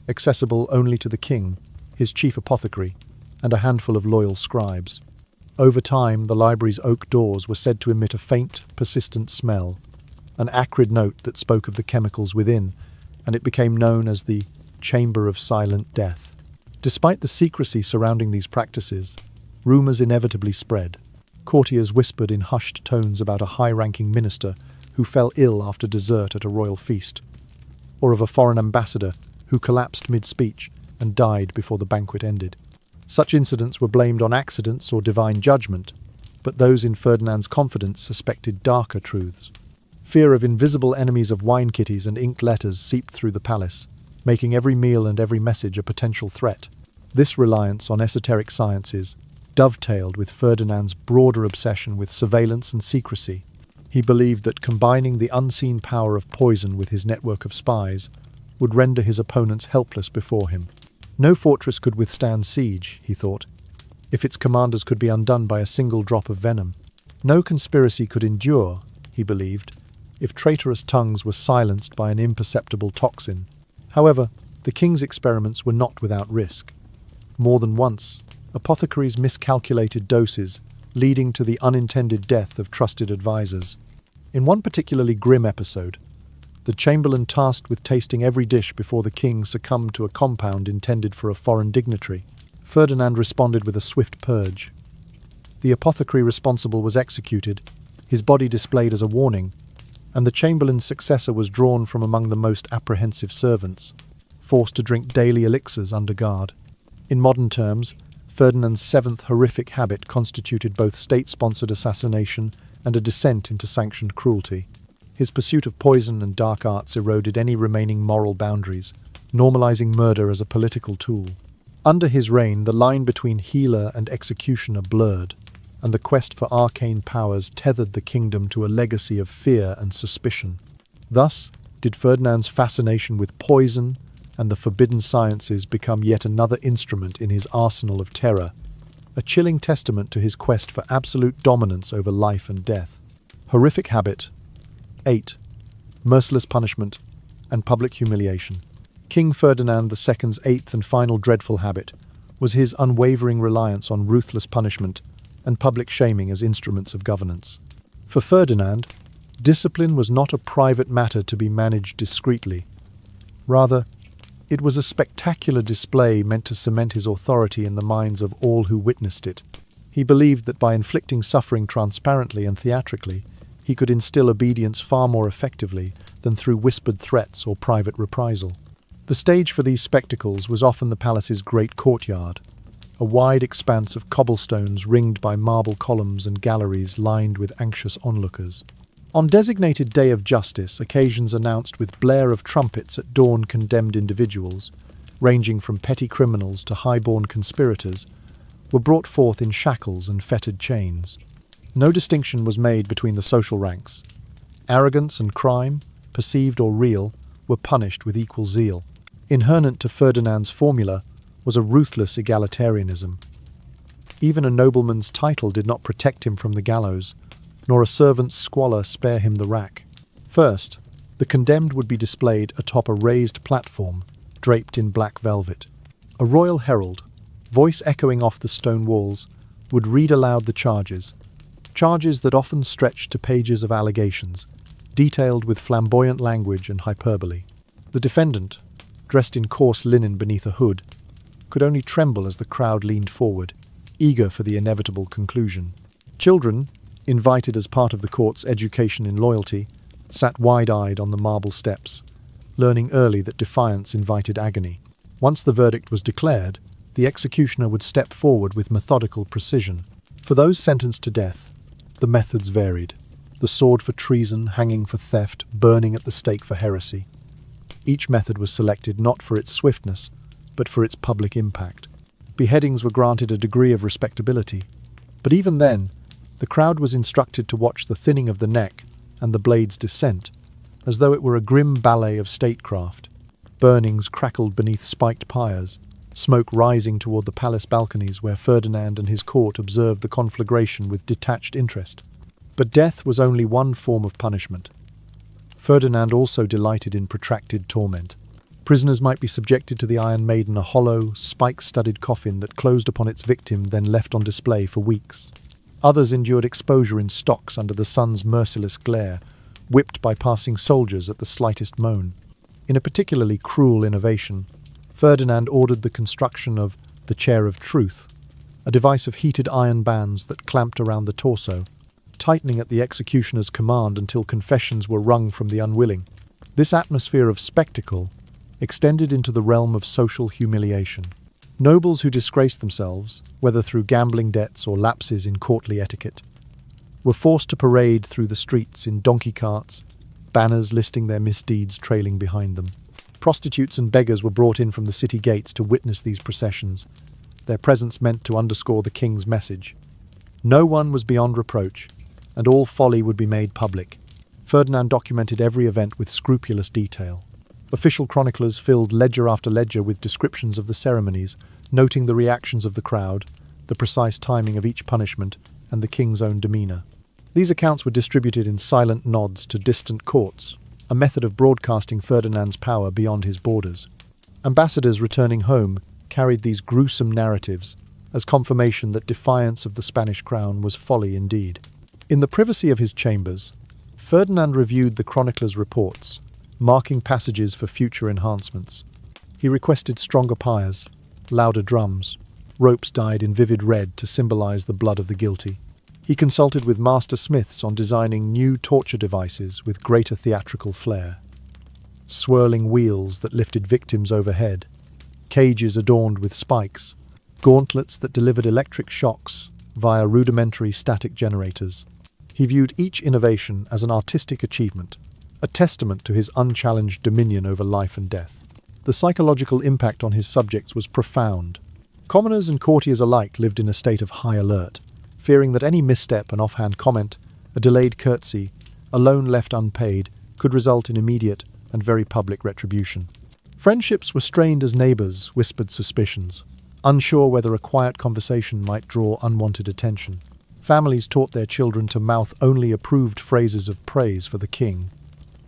accessible only to the king, his chief apothecary, and a handful of loyal scribes. Over time, the library's oak doors were said to emit a faint, persistent smell, an acrid note that spoke of the chemicals within, and it became known as the Chamber of Silent Death. Despite the secrecy surrounding these practices, rumours inevitably spread. Courtiers whispered in hushed tones about a high-ranking minister who fell ill after dessert at a royal feast, or of a foreign ambassador who collapsed mid-speech and died before the banquet ended. Such incidents were blamed on accidents or divine judgment, but those in Ferdinand's confidence suspected darker truths. Fear of invisible enemies of wine kitties and inked letters seeped through the palace, making every meal and every message a potential threat. This reliance on esoteric sciences dovetailed with Ferdinand's broader obsession with surveillance and secrecy. He believed that combining the unseen power of poison with his network of spies would render his opponents helpless before him. No fortress could withstand siege, he thought, if its commanders could be undone by a single drop of venom. No conspiracy could endure, he believed, if traitorous tongues were silenced by an imperceptible toxin. However, the king's experiments were not without risk. More than once, apothecaries miscalculated doses, leading to the unintended death of trusted advisors. In one particularly grim episode, the chamberlain tasked with tasting every dish before the king succumbed to a compound intended for a foreign dignitary. Ferdinand responded with a swift purge. The apothecary responsible was executed, his body displayed as a warning, and the chamberlain's successor was drawn from among the most apprehensive servants, forced to drink daily elixirs under guard. In modern terms, Ferdinand's seventh horrific habit constituted both state-sponsored assassination and a descent into sanctioned cruelty. His pursuit of poison and dark arts eroded any remaining moral boundaries, normalizing murder as a political tool. Under his reign, the line between healer and executioner blurred, and the quest for arcane powers tethered the kingdom to a legacy of fear and suspicion. Thus, did Ferdinand's fascination with poison and the forbidden sciences become yet another instrument in his arsenal of terror, a chilling testament to his quest for absolute dominance over life and death. Horrific habit 8. Merciless punishment and public humiliation. King Ferdinand II's eighth and final dreadful habit was his unwavering reliance on ruthless punishment and public shaming as instruments of governance. For Ferdinand, discipline was not a private matter to be managed discreetly. Rather, it was a spectacular display meant to cement his authority in the minds of all who witnessed it. He believed that by inflicting suffering transparently and theatrically, he could instill obedience far more effectively than through whispered threats or private reprisal. The stage for these spectacles was often the palace's great courtyard, a wide expanse of cobblestones ringed by marble columns and galleries lined with anxious onlookers. On designated Day of Justice, occasions announced with blare of trumpets at dawn condemned individuals, ranging from petty criminals to high-born conspirators, were brought forth in shackles and fettered chains. No distinction was made between the social ranks. Arrogance and crime, perceived or real, were punished with equal zeal. Inherent to Ferdinand's formula was a ruthless egalitarianism. Even a nobleman's title did not protect him from the gallows, nor a servant's squalor spare him the rack. First, the condemned would be displayed atop a raised platform, draped in black velvet. A royal herald, voice echoing off the stone walls, would read aloud the charges that often stretched to pages of allegations, detailed with flamboyant language and hyperbole. The defendant, dressed in coarse linen beneath a hood, could only tremble as the crowd leaned forward, eager for the inevitable conclusion. Children, invited as part of the court's education in loyalty, sat wide-eyed on the marble steps, learning early that defiance invited agony. Once the verdict was declared, the executioner would step forward with methodical precision. For those sentenced to death, the methods varied, the sword for treason, hanging for theft, burning at the stake for heresy. Each method was selected not for its swiftness, but for its public impact. Beheadings were granted a degree of respectability, but even then, the crowd was instructed to watch the thinning of the neck and the blade's descent, as though it were a grim ballet of statecraft. Burnings crackled beneath spiked pyres, smoke rising toward the palace balconies where Ferdinand and his court observed the conflagration with detached interest. But death was only one form of punishment. Ferdinand also delighted in protracted torment. Prisoners might be subjected to the Iron Maiden, a hollow, spike-studded coffin that closed upon its victim, then left on display for weeks. Others endured exposure in stocks under the sun's merciless glare, whipped by passing soldiers at the slightest moan. In a particularly cruel innovation, Ferdinand ordered the construction of the Chair of Truth, a device of heated iron bands that clamped around the torso, tightening at the executioner's command until confessions were wrung from the unwilling. This atmosphere of spectacle extended into the realm of social humiliation. Nobles who disgraced themselves, whether through gambling debts or lapses in courtly etiquette, were forced to parade through the streets in donkey carts, banners listing their misdeeds trailing behind them. Prostitutes and beggars were brought in from the city gates to witness these processions, their presence meant to underscore the king's message. No one was beyond reproach, and all folly would be made public. Ferdinand documented every event with scrupulous detail. Official chroniclers filled ledger after ledger with descriptions of the ceremonies, noting the reactions of the crowd, the precise timing of each punishment, and the king's own demeanour. These accounts were distributed in silent nods to distant courts, a method of broadcasting Ferdinand's power beyond his borders. Ambassadors returning home carried these gruesome narratives as confirmation that defiance of the Spanish crown was folly indeed. In the privacy of his chambers, Ferdinand reviewed the chroniclers' reports, marking passages for future enhancements. He requested stronger pyres, louder drums, ropes dyed in vivid red to symbolize the blood of the guilty. He consulted with master smiths on designing new torture devices with greater theatrical flair. Swirling wheels that lifted victims overhead, cages adorned with spikes, gauntlets that delivered electric shocks via rudimentary static generators. He viewed each innovation as an artistic achievement, a testament to his unchallenged dominion over life and death. The psychological impact on his subjects was profound. Commoners and courtiers alike lived in a state of high alert, fearing that any misstep, an offhand comment, a delayed curtsy, a loan left unpaid, could result in immediate and very public retribution. Friendships were strained as neighbours whispered suspicions, unsure whether a quiet conversation might draw unwanted attention. Families taught their children to mouth only approved phrases of praise for the king,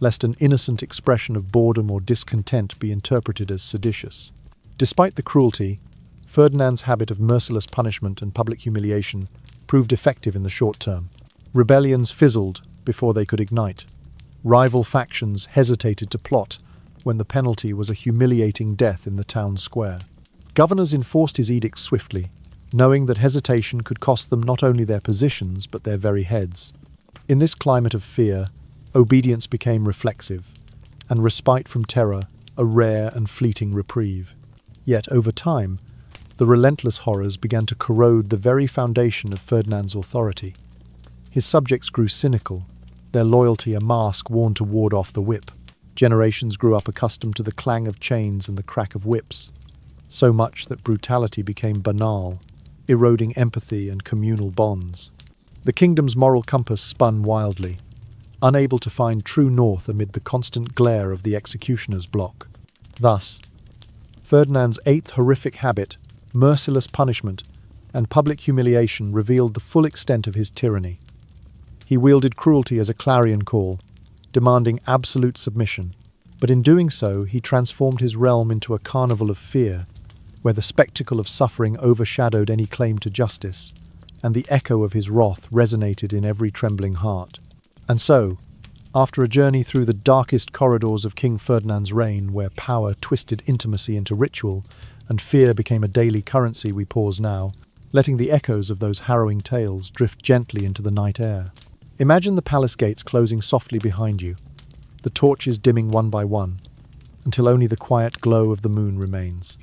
lest an innocent expression of boredom or discontent be interpreted as seditious. Despite the cruelty, Ferdinand's habit of merciless punishment and public humiliation proved effective in the short term. Rebellions fizzled before they could ignite. Rival factions hesitated to plot when the penalty was a humiliating death in the town square. Governors enforced his edicts swiftly, knowing that hesitation could cost them not only their positions but their very heads. In this climate of fear, obedience became reflexive, and respite from terror a rare and fleeting reprieve. Yet, over time, the relentless horrors began to corrode the very foundation of Ferdinand's authority. His subjects grew cynical, their loyalty a mask worn to ward off the whip. Generations grew up accustomed to the clang of chains and the crack of whips, so much that brutality became banal, eroding empathy and communal bonds. The kingdom's moral compass spun wildly, unable to find true north amid the constant glare of the executioner's block. Thus, Ferdinand's eighth horrific habit, merciless punishment, and public humiliation revealed the full extent of his tyranny. He wielded cruelty as a clarion call, demanding absolute submission, but in doing so he transformed his realm into a carnival of fear, where the spectacle of suffering overshadowed any claim to justice, and the echo of his wrath resonated in every trembling heart. And so, after a journey through the darkest corridors of King Ferdinand's reign, where power twisted intimacy into ritual, and fear became a daily currency, we pause now, letting the echoes of those harrowing tales drift gently into the night air. Imagine the palace gates closing softly behind you, the torches dimming one by one, until only the quiet glow of the moon remains.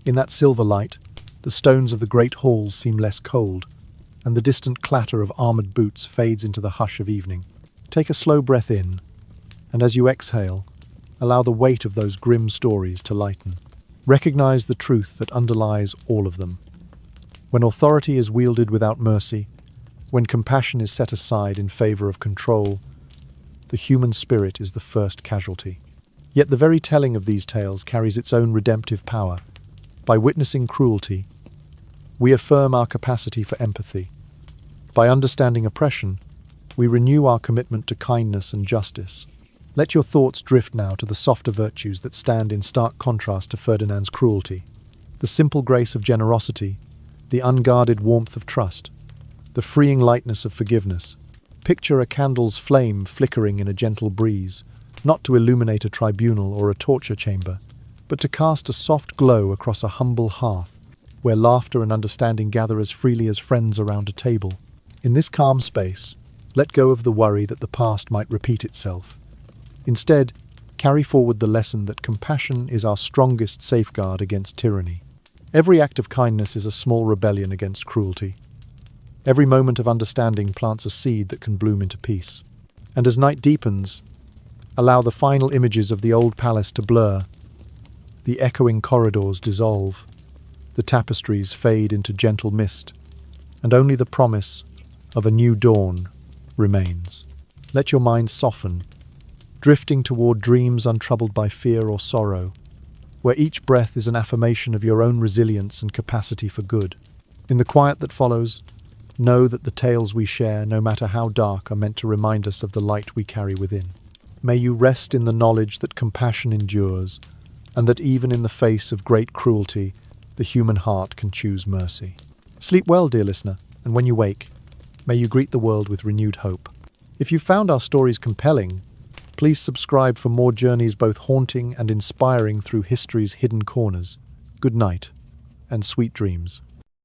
In that silver light, the stones of the great halls seem less cold, and the distant clatter of armoured boots fades into the hush of evening. Take a slow breath in, and as you exhale, allow the weight of those grim stories to lighten. Recognize the truth that underlies all of them. When authority is wielded without mercy, when compassion is set aside in favour of control, the human spirit is the first casualty. Yet the very telling of these tales carries its own redemptive power. By witnessing cruelty, we affirm our capacity for empathy. By understanding oppression, we renew our commitment to kindness and justice. Let your thoughts drift now to the softer virtues that stand in stark contrast to Ferdinand's cruelty. The simple grace of generosity, the unguarded warmth of trust, the freeing lightness of forgiveness. Picture a candle's flame flickering in a gentle breeze, not to illuminate a tribunal or a torture chamber, but to cast a soft glow across a humble hearth, where laughter and understanding gather as freely as friends around a table. In this calm space, let go of the worry that the past might repeat itself. Instead, carry forward the lesson that compassion is our strongest safeguard against tyranny. Every act of kindness is a small rebellion against cruelty. Every moment of understanding plants a seed that can bloom into peace. And as night deepens, allow the final images of the old palace to blur. The echoing corridors dissolve, the tapestries fade into gentle mist, and only the promise of a new dawn remains. Let your mind soften, drifting toward dreams untroubled by fear or sorrow, where each breath is an affirmation of your own resilience and capacity for good. In the quiet that follows, know that the tales we share, no matter how dark, are meant to remind us of the light we carry within. May you rest in the knowledge that compassion endures, and that even in the face of great cruelty, the human heart can choose mercy. Sleep well, dear listener, and when you wake, may you greet the world with renewed hope. If you found our stories compelling, please subscribe for more journeys both haunting and inspiring through history's hidden corners. Good night, and sweet dreams.